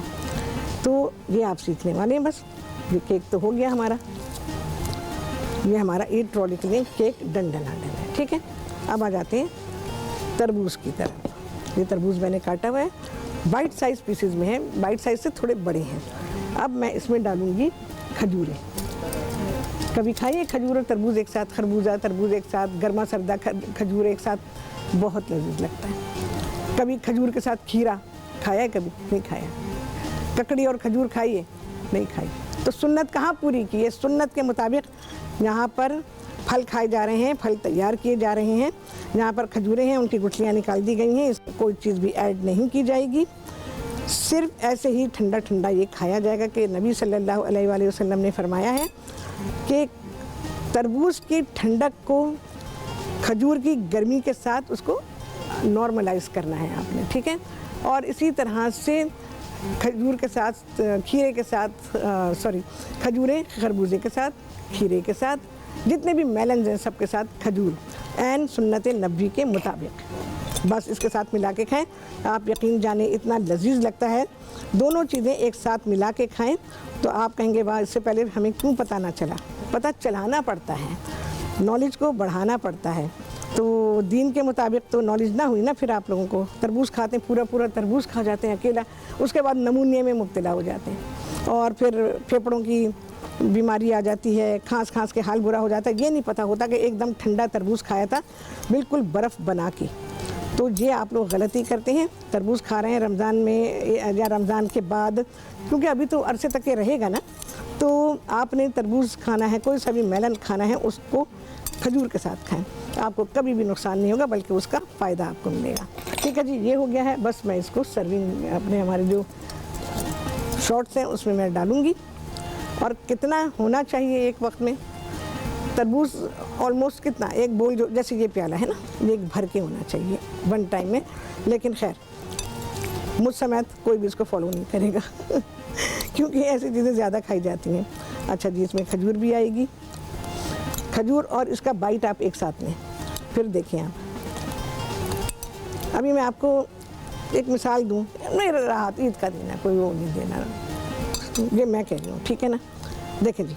तो ये आप सीखने वाले हैं बस। ये केक तो हो गया हमारा, ये हमारा ईद ट्रॉली के लिए केक डन डनाडन है, ठीक है। अब आ जाते हैं तरबूज की तरफ। ये तरबूज मैंने काटा हुआ है, बाइट साइज़ पीसेज में है, बाइट साइज़ से थोड़े बड़े हैं। अब मैं इसमें डालूँगी खजूरें। कभी खाइए खजूर और तरबूज एक साथ, खरबूजा तरबूज एक साथ, गर्मा सर्दा खजूर एक साथ, बहुत लजीज लगता है। कभी खजूर के साथ खीरा खाया है? कभी नहीं खाया। ककड़ी और खजूर खाइए? नहीं खाई। तो सुन्नत कहाँ पूरी की है? सुन्नत के मुताबिक यहाँ पर फल खाए जा रहे हैं, फल तैयार किए जा रहे हैं। यहाँ पर खजूरें हैं, उनकी गुठलियाँ निकाल दी गई हैं, इसमें कोई चीज़ भी ऐड नहीं की जाएगी। सिर्फ ऐसे ही ठंडा ठंडा ये खाया जाएगा कि नबी सल्लल्लाहु अलैहि वसल्लम ने फरमाया है कि तरबूज की ठंडक को खजूर की गर्मी के साथ उसको नॉर्मलाइज करना है आपने, ठीक है। और इसी तरह से खजूर के साथ, खीरे के साथ, खजूरें खरबूजे के साथ, खीरे के साथ, जितने भी मेलन्स हैं सबके साथ खजूर एंड सुन्नत नबी के मुताबिक बस इसके साथ मिला के खाएं। आप यकीन जाने इतना लजीज लगता है। दोनों चीज़ें एक साथ मिला के खाएं तो आप कहेंगे वाह, इससे पहले हमें क्यों पता ना चला। पता चलाना पड़ता है, नॉलेज को बढ़ाना पड़ता है। तो दीन के मुताबिक तो नॉलेज ना हुई ना, फिर आप लोगों को तरबूज खाते हैं, पूरा पूरा तरबूज खा जाते हैं अकेला, उसके बाद नमूनिया में मुब्तला हो जाते हैं और फिर फेफड़ों की बीमारी आ जाती है, खांस खांस के हाल बुरा हो जाता है। ये नहीं पता होता कि एकदम ठंडा तरबूज खाया था, बिल्कुल बर्फ़ बना के। तो ये आप लोग गलती करते हैं। तरबूज खा रहे हैं रमज़ान में या रमज़ान के बाद, क्योंकि अभी तो अरसे तक ये रहेगा ना, तो आपने तरबूज खाना है, कोई सा भी मेलन खाना है, उसको खजूर के साथ खाएं। आपको कभी भी नुकसान नहीं होगा, बल्कि उसका फ़ायदा आपको मिलेगा। ठीक है जी, ये हो गया है। बस मैं इसको सर्विंग अपने हमारे जो शॉर्ट्स हैं उसमें मैं डालूँगी। और कितना होना चाहिए एक वक्त में तरबूज? ऑलमोस्ट कितना, एक बोल जो जैसे ये प्याला है ना, ये एक भर के होना चाहिए वन टाइम में। लेकिन खैर मुझ समेत कोई भी इसको फॉलो नहीं करेगा क्योंकि ऐसी चीज़ें ज़्यादा खाई जाती हैं। अच्छा जी, इसमें खजूर भी आएगी, खजूर और इसका बाइट आप एक साथ में। फिर देखिए आप, अभी मैं आपको एक मिसाल दूँ, मेरा राहत ईद का दिन है, कोई वो नहीं देना, ये मैं कह रही हूँ, ठीक है ना। देखें जी,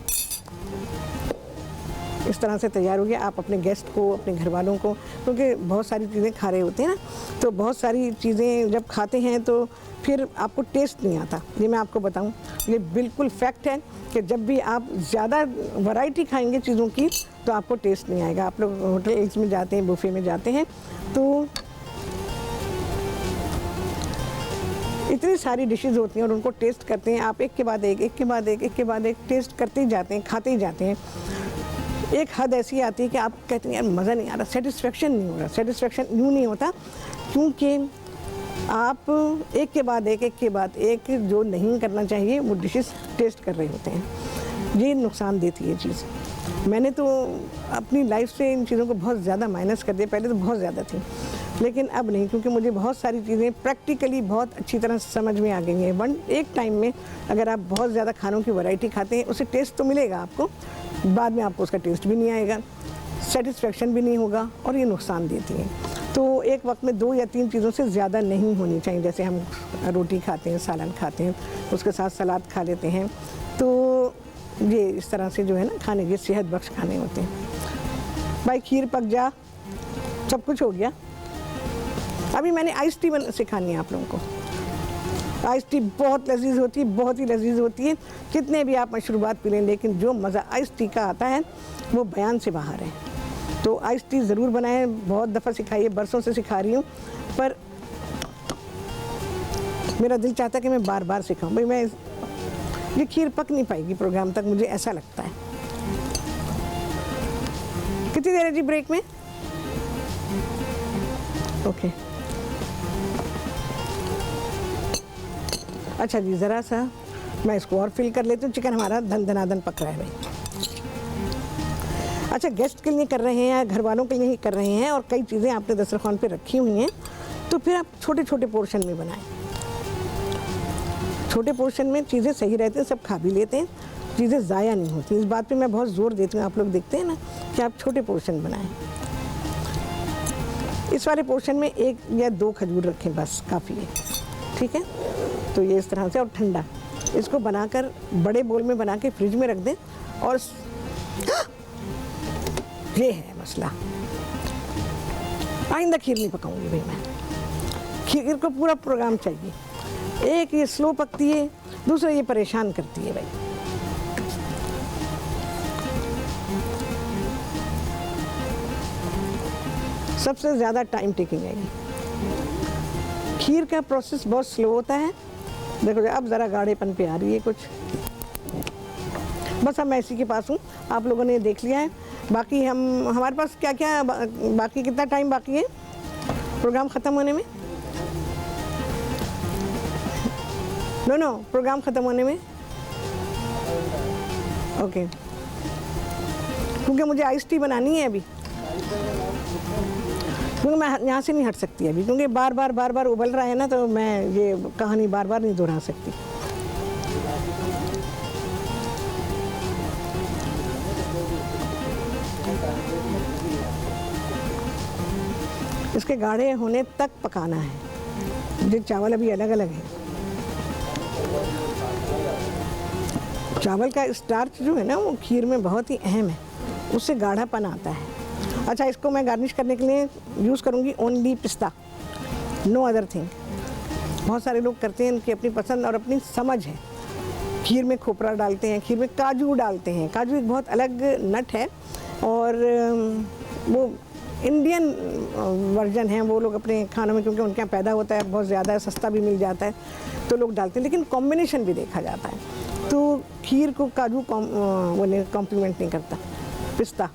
इस तरह से तैयार हो गया। आप अपने गेस्ट को, अपने घर वालों को, क्योंकि बहुत सारी चीज़ें खा रहे होते हैं ना, तो बहुत सारी चीज़ें जब खाते हैं तो फिर आपको टेस्ट नहीं आता। ये मैं आपको बताऊं, ये बिल्कुल फैक्ट है कि जब भी आप ज़्यादा वैरायटी खाएंगे चीज़ों की तो आपको टेस्ट नहीं आएगा। आप लोग होटल्स में जाते हैं, बुफे में जाते हैं, तो इतनी सारी डिशेस होती हैं और उनको टेस्ट करते हैं आप, एक के बाद एक, एक के बाद एक, एक के बाद एक टेस्ट करते ही जाते हैं, खाते ही जाते हैं। एक हद ऐसी आती है कि आप कहते हैं यार मज़ा नहीं आ रहा, सेटिस्फेक्शन नहीं हो रहा। सेटिस्फेक्शन यूँ नहीं होता क्योंकि आप एक के बाद एक जो नहीं करना चाहिए वो डिशेस टेस्ट कर रहे होते हैं। ये नुकसान देती है चीज़। मैंने तो अपनी लाइफ से इन चीज़ों को बहुत ज़्यादा माइनस कर दिया। पहले तो बहुत ज़्यादा थी, लेकिन अब नहीं, क्योंकि मुझे बहुत सारी चीज़ें प्रैक्टिकली बहुत अच्छी तरह समझ में आ गई हैं। एक टाइम में अगर आप बहुत ज़्यादा खानों की वैरायटी खाते हैं, उससे टेस्ट तो मिलेगा आपको, बाद में आपको उसका टेस्ट भी नहीं आएगा, सेटिस्फेक्शन भी नहीं होगा, और ये नुकसान देती हैं। तो एक वक्त में 2 या 3 चीज़ों से ज़्यादा नहीं होनी चाहिए। जैसे हम रोटी खाते हैं, सालन खाते हैं, उसके साथ सलाद खा लेते हैं, तो ये इस तरह से जो है ना खाने के सेहत बख्श खाने होते हैं। भाई खीर पक जा, सब कुछ हो गया। अभी मैंने आइस टी सिखानी है आप लोगों को। आइस टी बहुत लजीज होती है, बहुत ही लजीज होती है। कितने भी आप मशरूबात पी लें, लेकिन जो मज़ा आइस टी का आता है वो बयान से बाहर है। तो आइस टी ज़रूर बनाएं। बहुत दफ़ा सिखाई है, बरसों से सिखा रही हूँ, पर मेरा दिल चाहता है कि मैं बार बार सिखाऊं। भाई मैं ये खीर पक नहीं पाएगी प्रोग्राम तक, मुझे ऐसा लगता है। कितनी देर है जी ब्रेक में? ओके, अच्छा जी, ज़रा सा मैं इसको और फिल कर लेती हूँ। चिकन हमारा धनाधन पक रहा है भाई। अच्छा, गेस्ट के लिए कर रहे हैं या घर वालों के लिए ही कर रहे हैं, और कई चीज़ें आपने दस्तरखान पे रखी हुई हैं, तो फिर आप छोटे छोटे पोर्शन में बनाएं। छोटे पोर्शन में चीज़ें सही रहती हैं, सब खा भी लेते हैं, चीज़ें ज़ाया नहीं होती। इस बात पे मैं बहुत ज़ोर देती हूँ। आप लोग देखते हैं ना कि आप छोटे पोर्शन बनाएं। इस वाले पोर्शन में 1 या 2 खजूर रखें, बस काफ़ी है, ठीक है। तो ये इस तरह से, और ठंडा इसको बनाकर बड़े बोल में बना के फ्रिज में रख दें। और ये है मसला, आइंदा खीर नहीं पकाऊंगी भाई मैं। खीर को पूरा प्रोग्राम चाहिए। एक ये स्लो पकती है, दूसरा ये परेशान करती है भाई। सबसे ज़्यादा टाइम टेकिंग है ये। खीर का प्रोसेस बहुत स्लो होता है। देखो अब ज़रा गाढ़ेपन पे आ रही है कुछ। बस अब मैं इसी के पास हूँ, आप लोगों ने देख लिया है। बाकी हमारे पास क्या क्या बाकी, कितना टाइम बाकी है प्रोग्राम ख़त्म होने में? नो प्रोग्राम ख़त्म होने में, ओके। क्योंकि मुझे आइस टी बनानी है अभी, क्योंकि मैं यहाँ से नहीं हट सकती अभी, क्योंकि बार बार उबल रहा है ना, तो मैं ये कहानी बार बार नहीं दोहरा सकती। इसके गाढ़े होने तक पकाना है। जो चावल अभी अलग अलग है। चावल का स्टार्च जो है ना, वो खीर में बहुत ही अहम है, उससे गाढ़ापन आता है। अच्छा, इसको मैं गार्निश करने के लिए यूज़ करूँगी ओनली पिस्ता, नो अदर थिंग। बहुत सारे लोग करते हैं, उनकी अपनी पसंद और अपनी समझ है। खीर में खोपरा डालते हैं, खीर में काजू डालते हैं। काजू एक बहुत अलग नट है, और वो इंडियन वर्जन है। वो लोग अपने खानों में, क्योंकि उनके यहाँ पैदा होता है, बहुत ज़्यादा है, सस्ता भी मिल जाता है, तो लोग डालते हैं। लेकिन कॉम्बिनेशन भी देखा जाता है, तो खीर को काजू कॉम्प्लीमेंट नहीं करता। पिस्ता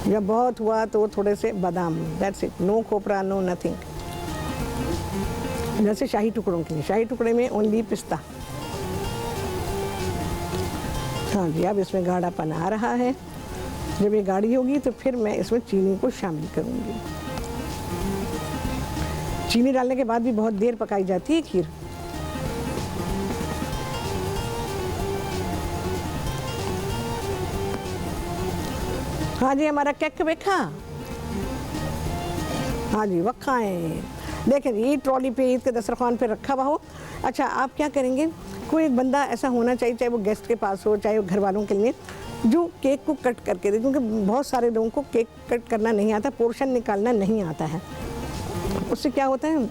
जब बहुत हुआ तो थोड़े से बादाम, दैट्स इट। नो खोपरा, नो नथिंग। जैसे शाही टुकड़ों के लिए, शाही टुकड़े में ओनली पिस्ता। हाँ जी, अब इसमें गाढ़ापन आ रहा है। जब ये गाढ़ी होगी तो फिर मैं इसमें चीनी को शामिल करूँगी। चीनी डालने के बाद भी बहुत देर पकाई जाती है खीर। हाँ जी, हमारा केक वेखा। हाँ जी, वक्खा है। देखें, ये ट्रॉली पे ईद के दस्तरखान पे रखा हुआ हो। अच्छा, आप क्या करेंगे? कोई एक बंदा ऐसा होना चाहिए, चाहे वो गेस्ट के पास हो, चाहे वो घर वालों के लिए, जो केक को कट करके दे। क्योंकि बहुत सारे लोगों को केक कट करना नहीं आता, पोर्शन निकालना नहीं आता है। उससे क्या होता है,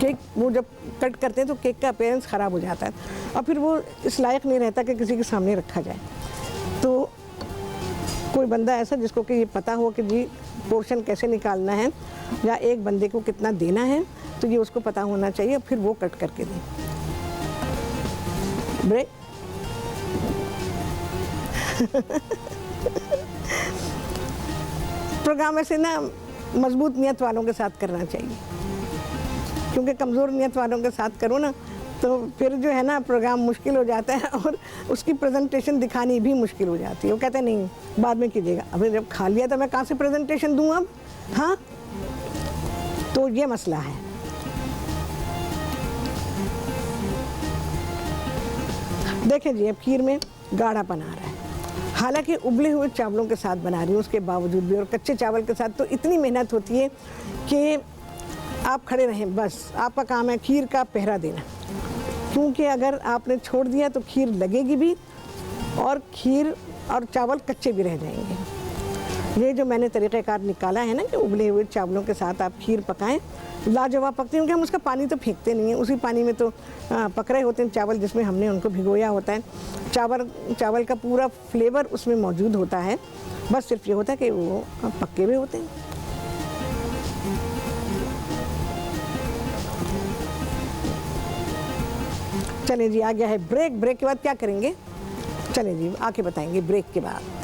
केक वो जब कट करते हैं तो केक का अपीयरेंस ख़राब हो जाता है, और फिर वो इस लायक नहीं रहता कि किसी के सामने रखा जाए। तो कोई बंदा ऐसा जिसको कि ये पता हो कि जी पोर्शन कैसे निकालना है, या एक बंदे को कितना देना है, तो ये उसको पता होना चाहिए, फिर वो कट करके दे। ब्रेक। प्रोग्राम ऐसे ना मजबूत नियत वालों के साथ करना चाहिए। क्योंकि कमज़ोर नियत वालों के साथ करो ना तो फिर जो है ना प्रोग्राम मुश्किल हो जाता है और उसकी प्रेजेंटेशन दिखानी भी मुश्किल हो जाती है। वो कहते हैं नहीं बाद में कीजिएगा। अभी जब खा लिया तो मैं कहाँ से प्रेजेंटेशन दूँ अब, हाँ, तो ये मसला है। देखें जी, अब खीर में गाढ़ापन आ रहा है, हालांकि उबले हुए चावलों के साथ बना रही हूँ उसके बावजूद भी, और कच्चे चावल के साथ तो इतनी मेहनत होती है कि आप खड़े रहें, बस आपका काम है खीर का पहरा देना, क्योंकि अगर आपने छोड़ दिया तो खीर लगेगी भी और खीर और चावल कच्चे भी रह जाएंगे। ये जो मैंने तरीक़ाकार निकाला है ना कि उबले हुए चावलों के साथ आप खीर पकाएं, लाजवाब पकती हैं, क्योंकि हम उसका पानी तो फेंकते नहीं हैं, उसी पानी में तो पक रहे होते हैं चावल जिसमें हमने उनको भिगोया होता है। चावल का पूरा फ्लेवर उसमें मौजूद होता है, बस सिर्फ ये होता है कि वो पक्के हुए होते हैं। चलें जी, आ गया है ब्रेक। ब्रेक के बाद क्या करेंगे, चलें जी आके बताएंगे ब्रेक के बाद।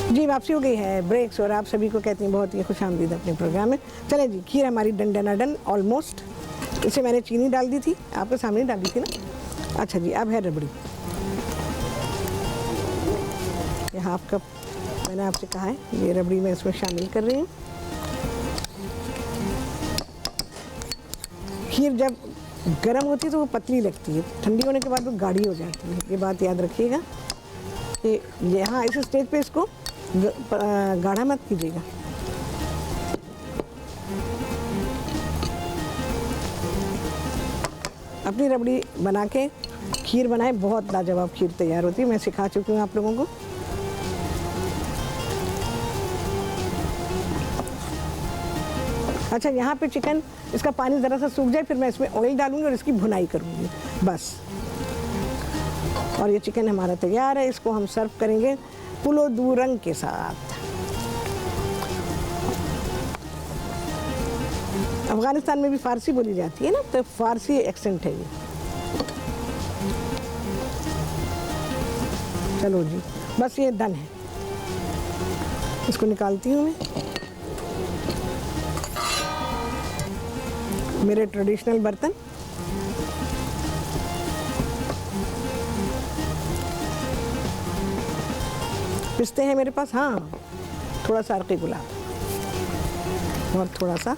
जी वापसी हो गई है ब्रेक्स, और आप सभी को कहती हैं बहुत ही खुशामदीद अपने प्रोग्राम में। चलें जी, खीर हमारी डन ऑलमोस्ट। इसे मैंने चीनी डाल दी थी, आपके सामने डाली थी ना। अच्छा जी, अब है रबड़ी। ये हाफ कप मैंने आपसे कहा है, ये रबड़ी मैं इसमें शामिल कर रही हूँ। खीर जब गर्म होती है तो वो पतली लगती है, ठंडी होने के बाद वो गाढ़ी हो जाती है, ये बात याद रखिएगा। ये हाँ, इस स्टेज पे इसको गाढ़ा मत कीजिएगा। अपनी रबड़ी बना के खीर बनाए, बहुत लाजवाब खीर तैयार होती है, मैं सिखा चुकी हूँ आप लोगों को। अच्छा, यहाँ पे चिकन, इसका पानी ज़रा सा सूख जाए, फिर मैं इसमें ऑयल डालूंगी और इसकी भुनाई करूँगी बस। और ये चिकन हमारा तैयार है, इसको हम सर्व करेंगे पुलो दू रंग के साथ। अफ़गानिस्तान में भी फ़ारसी बोली जाती है ना, तो फ़ारसी एक्सेंट है ये। चलो जी, बस ये डन है, इसको निकालती हूँ मैं। मेरे ट्रेडिशनल बर्तन, पिस्ते हैं मेरे पास, हाँ, थोड़ा सा अर्क़ी गुलाब और थोड़ा सा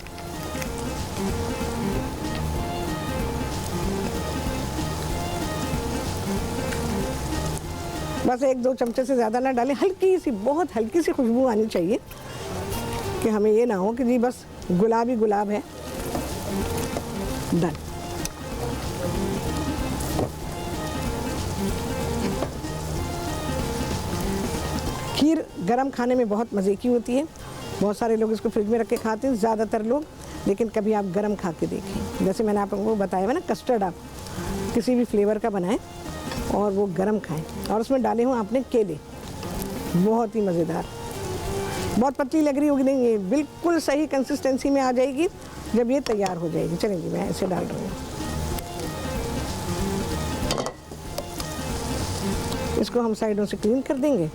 बस 1-2 चमचे से ज़्यादा ना डालें, हल्की सी, बहुत हल्की सी खुशबू आनी चाहिए, कि हमें ये ना हो कि जी बस गुलाब ही गुलाब है। डन। खीर गरम खाने में बहुत मज़े की होती है, बहुत सारे लोग इसको फ्रिज में रख के खाते हैं, ज़्यादातर लोग, लेकिन कभी आप गरम खा के देखें। जैसे मैंने आप लोगों को बताया है ना, कस्टर्ड आप किसी भी फ्लेवर का बनाएं और वो गरम खाएं, और उसमें डाले हों आपने केले, बहुत ही मज़ेदार। बहुत पतली लग रही होगी, नहीं, ये बिल्कुल सही कंसिस्टेंसी में आ जाएगी जब ये तैयार हो जाएगी। चलेंगे, मैं ऐसे डाल रही हूँ, इसको हम साइडों से क्लीन कर देंगे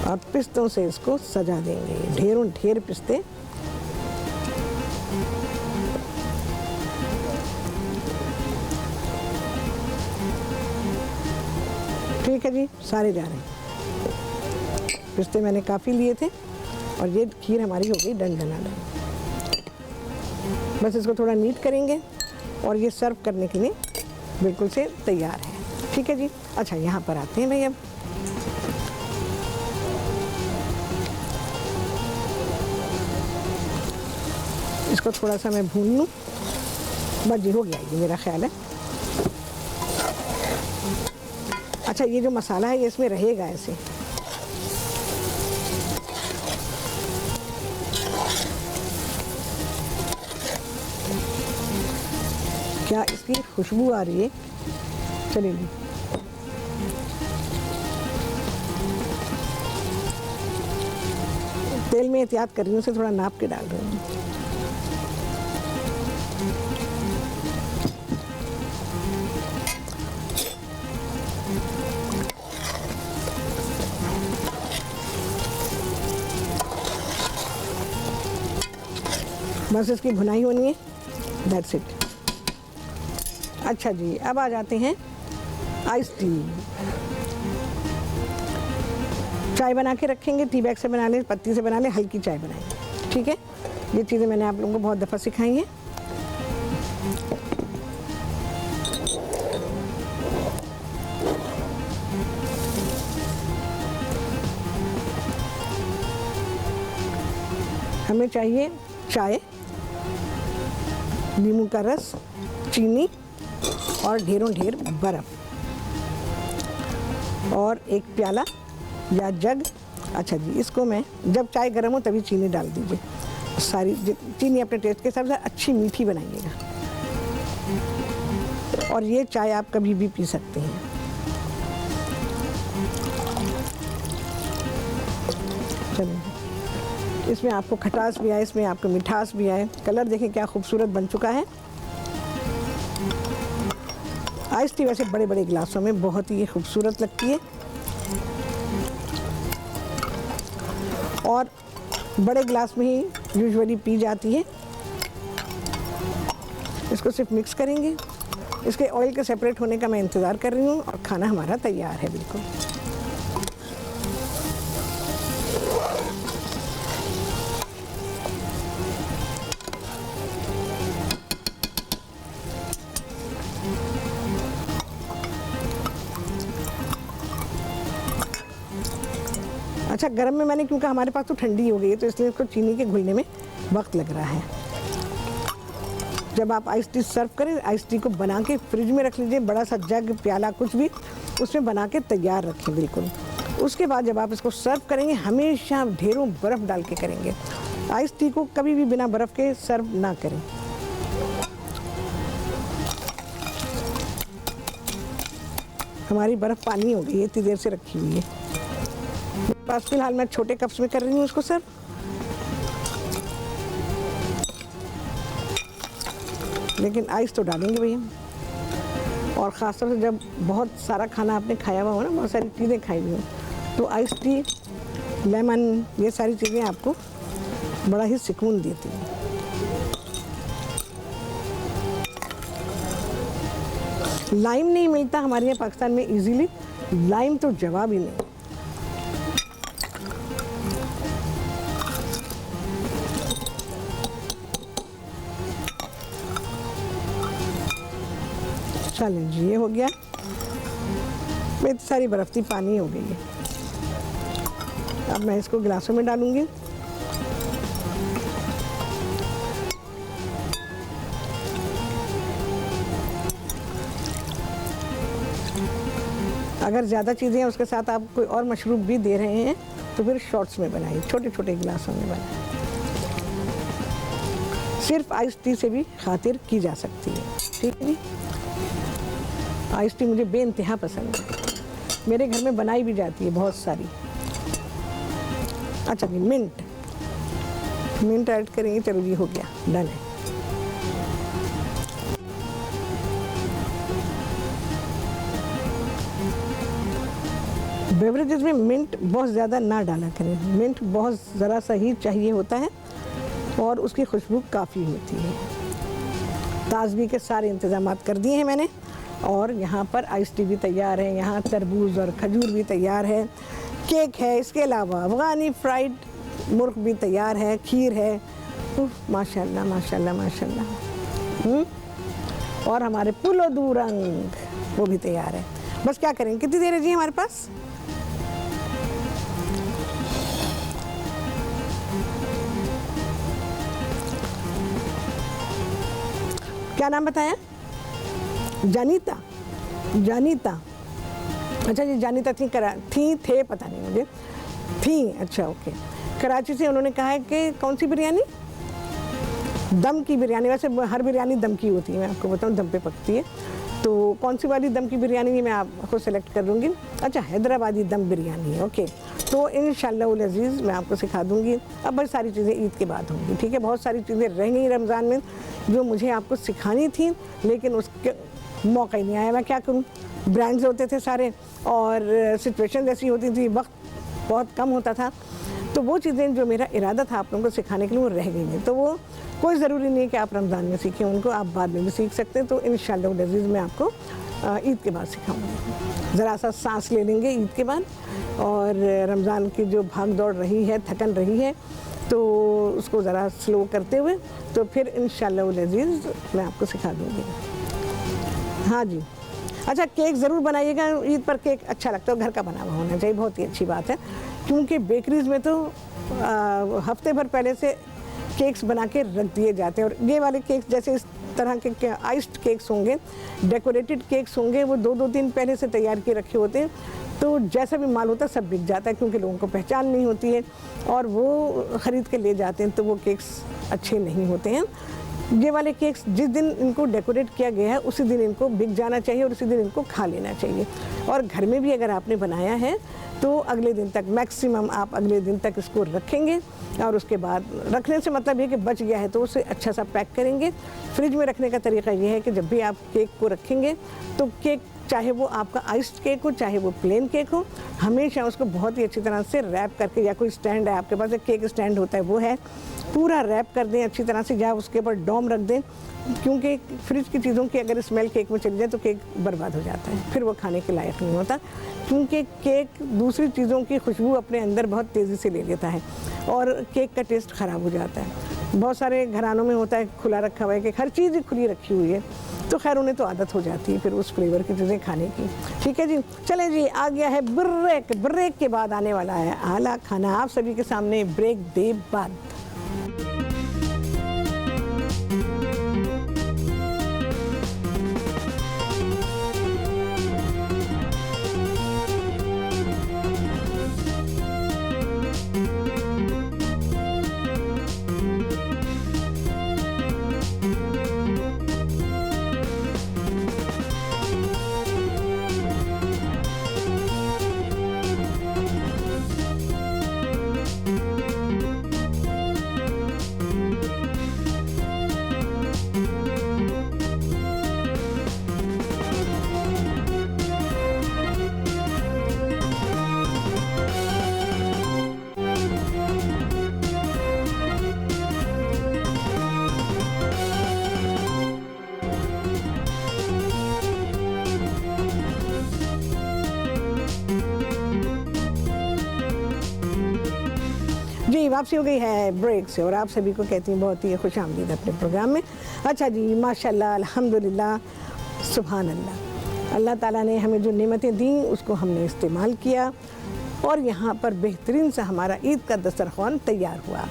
और पिस्तों से इसको सजा देंगे, ढेरों ढेर पिस्ते। ठीक है जी, सारे जा रहे हैं। पिस्ते मैंने काफ़ी लिए थे और ये खीर हमारी हो गई डन। बस इसको थोड़ा नीट करेंगे और ये सर्व करने के लिए बिल्कुल से तैयार है। ठीक है जी। अच्छा, यहाँ पर आते हैं भाई। अब इसको थोड़ा सा मैं भून लूँ, बस जी हो गया ये मेरा ख्याल है। अच्छा, ये जो मसाला है ये इसमें रहेगा ऐसे। क्या इसकी खुशबू आ रही है। चलिए जी, तेल में एहतियात कर रही हूँ, उसे थोड़ा नाप के डाल रही हूँ। बस इसकी भुनाई होनी है, दैट्स इट। अच्छा जी, अब आ जाते हैं आइस टी। चाय बना के रखेंगे, टी बैग से बना लें, पत्ती से बना लें, हल्की चाय बनाएंगे। ठीक है, ये चीज़ें मैंने आप लोगों को बहुत दफ़ा सिखाई हैं। हमें चाहिए चाय, नींबू का रस, चीनी और ढेरों ढेर बर्फ़ और एक प्याला या जग। अच्छा जी, इसको मैं जब चाय गर्म हो तभी चीनी डाल दीजिए। सारी चीनी अपने टेस्ट के हिसाब से अच्छी मीठी बनाइएगा। और ये चाय आप कभी भी पी सकते हैं। चलिए, इसमें आपको खटास भी आए, इसमें आपको मिठास भी आए। कलर देखें क्या खूबसूरत बन चुका है। आइस टी वैसे बड़े बड़े गिलासों में बहुत ही खूबसूरत लगती है और बड़े गिलास में ही यूजुअली पी जाती है। इसको सिर्फ मिक्स करेंगे। इसके ऑयल के सेपरेट होने का मैं इंतज़ार कर रही हूँ और खाना हमारा तैयार है बिल्कुल। अच्छा, गरम में मैंने क्योंकि हमारे पास तो ठंडी हो गई है तो इसलिए इसको चीनी के घुलने में वक्त लग रहा है। जब आप आइस टी सर्व करें, आइस टी को बना के फ्रिज में रख लीजिए, बड़ा सा जग, प्याला, कुछ भी उसमें बना के तैयार रखें बिल्कुल। उसके बाद जब आप इसको सर्व करेंगे हमेशा ढेरों बर्फ़ डाल के करेंगे। आइस टी को कभी भी बिना बर्फ़ के सर्व ना करें। हमारी बर्फ़ पानी हो गई है, इतनी देर से रखी हुई है। बस फिलहाल मैं छोटे कप्स में कर रही हूँ उसको सर्व। लेकिन आइस तो डालेंगे भैया। और ख़ासतौर से जब बहुत सारा खाना आपने खाया हुआ हो ना, बहुत सारी चीज़ें खाई हुई हो, तो आइस टी, लेमन, ये सारी चीज़ें आपको बड़ा ही सुकून देती हैं। लाइम नहीं मिलता हमारे यहाँ पाकिस्तान में इजीली, लाइम तो जवाब ही नहीं। चलें जी, ये हो गया। इतनी सारी बर्फ़ थी, पानी हो गई है। अब मैं इसको गिलासों में डालूंगी। अगर ज़्यादा चीज़ें हैं उसके साथ आप कोई और मशरूब भी दे रहे हैं तो फिर शॉर्ट्स में बनाइए, छोटे छोटे गिलासों में बनाइए। सिर्फ आइस टी से भी खातिर की जा सकती है। ठीक है जी। आइस टी मुझे बेइंतहा पसंद है, मेरे घर में बनाई भी जाती है बहुत सारी। अच्छा जी, मिंट ऐड करेंगे। चलो जी, हो गया, डन है। बेवरेजेस में मिंट बहुत ज़्यादा ना डाला करें। मिंट बहुत ज़रा सा ही चाहिए होता है और उसकी खुशबू काफ़ी होती है। ताज़गी के सारे इंतज़ाम कर दिए हैं मैंने और यहाँ पर आइस टी भी तैयार है, यहाँ तरबूज और खजूर भी तैयार है, केक है, इसके अलावा अफ़गानी फ्राइड मुर्ग भी तैयार है, खीर है। माशाल्लाह माशाल्लाह माशाल्लाह। और हमारे पुलो दूरंग वो भी तैयार है। बस क्या करेंगे, कितनी देर है जी हमारे पास? क्या नाम बताया? जानीता, जानीता। अच्छा जी, जानीता थे पता नहीं मुझे, थी। अच्छा ओके। कराची से उन्होंने कहा है कि कौन सी बिरयानी? दम की बिरयानी। वैसे हर बिरयानी दम की होती है, मैं आपको बताऊं, दम पे पकती है। तो कौन सी वाली दम की बिरयानी मैं आपको सेलेक्ट कर दूँगी। अच्छा, हैदराबादी दम बिरयानी है। ओके, तो इंशाअल्लाह उल अज़ीज़ मैं आपको सिखा दूँगी। अब बहुत सारी चीज़ें ईद के बाद होंगी, ठीक है। बहुत सारी चीज़ें रह गई रमज़ान में जो मुझे आपको सिखानी थी, लेकिन उसके मौका ही नहीं आया। मैं क्या करूँ, ब्रांड्स होते थे सारे और सिचुएशन ऐसी होती थी, वक्त बहुत कम होता था। तो वो चीज़ें जो मेरा इरादा था आप लोगों को सिखाने के लिए वो रह गई हैं। तो वो कोई ज़रूरी नहीं है कि आप रमज़ान में सीखें उनको, आप बाद में भी सीख सकते हैं। तो इंशाअल्लाह उल अज़ीज़ मैं आपको ईद के बाद सिखाऊंगी। ज़रा सा सांस ले लेंगे ईद के बाद, और रमज़ान की जो भाग दौड़ रही है, थकन रही है, तो उसको ज़रा स्लो करते हुए तो फिर इंशाअल्लाह उल अज़ीज़ मैं आपको सिखा दूँगी। हाँ जी। अच्छा, केक ज़रूर बनाइएगा ईद पर। केक अच्छा लगता है, घर का बना हुआ होना चाहिए, बहुत ही अच्छी बात है। क्योंकि बेकरीज़ में तो हफ्ते भर पहले से केक्स बना के रख दिए जाते हैं, और ये वाले केक्स जैसे इस तरह के आइस्ड केक्स होंगे, डेकोरेटेड केक्स होंगे, वो 2-2 दिन पहले से तैयार किए रखे होते हैं। तो जैसा भी माल होता है सब बिक जाता है, क्योंकि लोगों को पहचान नहीं होती है और वो ख़रीद के ले जाते हैं, तो वो केक्स अच्छे नहीं होते हैं। ये वाले केक्स जिस दिन इनको डेकोरेट किया गया है उसी दिन इनको बिक जाना चाहिए और उसी दिन इनको खा लेना चाहिए। और घर में भी अगर आपने बनाया है तो अगले दिन तक, मैक्सिमम आप अगले दिन तक इसको रखेंगे, और उसके बाद रखने से मतलब ये कि बच गया है तो उसे अच्छा सा पैक करेंगे। फ्रिज में रखने का तरीका ये है कि जब भी आप केक को रखेंगे तो केक, चाहे वो आपका आइस्ड केक हो चाहे वो प्लेन केक हो, हमेशा उसको बहुत ही अच्छी तरह से रैप करके, या कोई स्टैंड है आपके पास, एक केक स्टैंड होता है वो है, पूरा रैप कर दें अच्छी तरह से, या उसके ऊपर डोम रख दें। क्योंकि फ्रिज की चीज़ों की अगर स्मेल केक में चली जाए तो केक बर्बाद हो जाता है, फिर वो खाने के लायक नहीं होता। क्योंकि केक दूसरी चीज़ों की खुशबू अपने अंदर बहुत तेज़ी से ले लेता है और केक का टेस्ट ख़राब हो जाता है। बहुत सारे घरानों में होता है खुला रखा हुआ है केक, हर चीज़ खुली रखी हुई है, तो खैर उन्हें तो आदत हो जाती है फिर उस फ्लेवर की चीज़ें खाने की। ठीक है जी, चलें जी, आ गया है ब्रेक। ब्रेक के बाद आने वाला है आला खाना आप सभी के सामने, ब्रेक दे बाद। जी, वापसी हो गई है ब्रेक से और आप सभी को कहती हूँ बहुत ही खुशामदीद अपने प्रोग्राम में। अच्छा जी, माशाल्लाह, अल्हम्दुलिल्लाह, सुभान अल्लाह। अल्लाह ताला ने हमें जो नेमतें दी उसको हमने इस्तेमाल किया और यहाँ पर बेहतरीन सा हमारा ईद का दस्तरखान तैयार हुआ।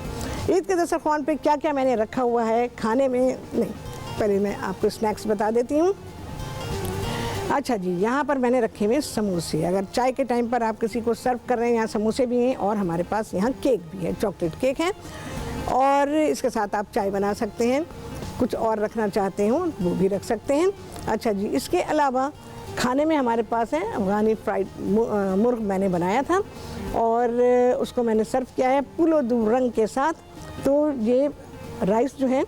ईद के दस्तरखान पे क्या क्या मैंने रखा हुआ है खाने में, नहीं पहले मैं आपको स्नैक्स बता देती हूँ। अच्छा जी, यहाँ पर मैंने रखे हुए समोसे, अगर चाय के टाइम पर आप किसी को सर्व कर रहे हैं, यहाँ समोसे भी हैं और हमारे पास यहाँ केक भी है, चॉकलेट केक है, और इसके साथ आप चाय बना सकते हैं। कुछ और रखना चाहते हो वो भी रख सकते हैं। अच्छा जी, इसके अलावा खाने में हमारे पास है अफ़गानी फ्राइड मुर्ग मैंने बनाया था और उसको मैंने सर्व किया है पुलो दूरंग के साथ। तो ये राइस जो है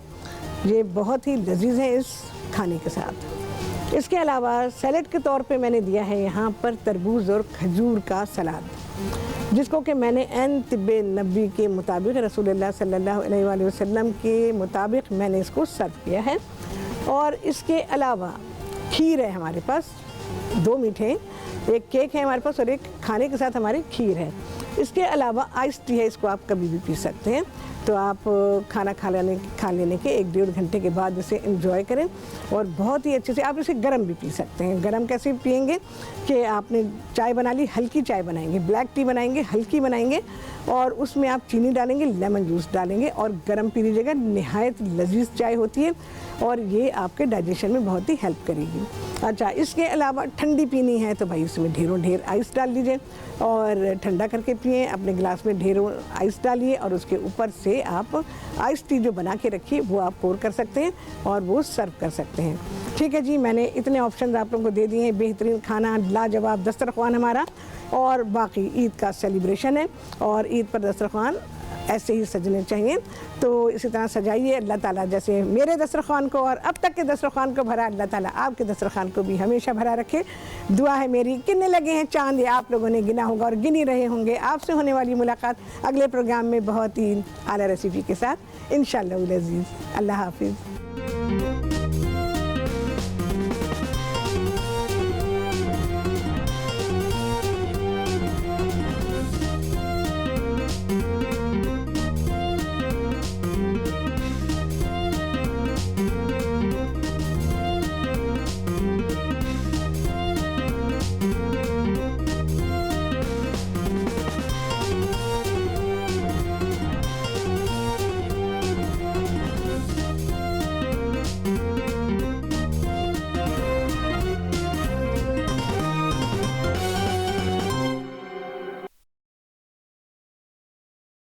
ये बहुत ही लजीज है इस खाने के साथ। इसके अलावा सैलेड के तौर पे मैंने दिया है यहाँ पर तरबूज और खजूर का सलाद, जिसको कि मैंने एन तिब्बे नबी के मुताबिक, रसूलुल्लाह सल्लल्लाहु अलैहि वसल्लम के मुताबिक मैंने इसको सर्व किया है। और इसके अलावा खीर है हमारे पास, 2 मीठे, एक केक है हमारे पास और एक खाने के साथ हमारी खीर है। इसके अलावा आइस टी है, इसको आप कभी भी पी सकते हैं। तो आप खाना खा लेने के 1-1.5 घंटे के बाद इसे एंजॉय करें और बहुत ही अच्छे से आप इसे गर्म भी पी सकते हैं। गर्म कैसे पिएंगे कि आपने चाय बना ली, हल्की चाय बनाएंगे, ब्लैक टी बनाएंगे, हल्की बनाएंगे और उसमें आप चीनी डालेंगे, लेमन जूस डालेंगे और गर्म पी लीजिएगा। निहायत लजीज चाय होती है और ये आपके डाइजेशन में बहुत ही हेल्प करेगी। अच्छा, इसके अलावा ठंडी पीनी है तो भाई उसमें ढेर आइस डाल लीजिए और ठंडा करके पिए। अपने गिलास में ढेरों आइस डालिए और उसके ऊपर से आप आइस टी जो बना के रखिए वो आप पोर कर सकते हैं और वो सर्व कर सकते हैं। ठीक है जी, मैंने इतने ऑप्शन आप लोगों को दे दिए हैं। बेहतरीन खाना, लाजवाब दस्तरखान हमारा और बाकी ईद का सेलिब्रेशन है और ईद पर दस्तरखान ऐसे ही सजने चाहिए। तो इसी तरह सजाइए। अल्लाह ताला जैसे मेरे दस्तरखान को और अब तक के दस्तरखान को भरा, अल्लाह ताला आपके दस्तरखान को भी हमेशा भरा रखे। दुआ है मेरी। कितने लगे हैं चांद, ये आप लोगों ने गिना होगा और गिनी रहे होंगे। आपसे होने वाली मुलाकात अगले प्रोग्राम में बहुत ही आला रेसिपी के साथ इंशाअल्लाह अज़ीज़। अल्लाह हाफिज़।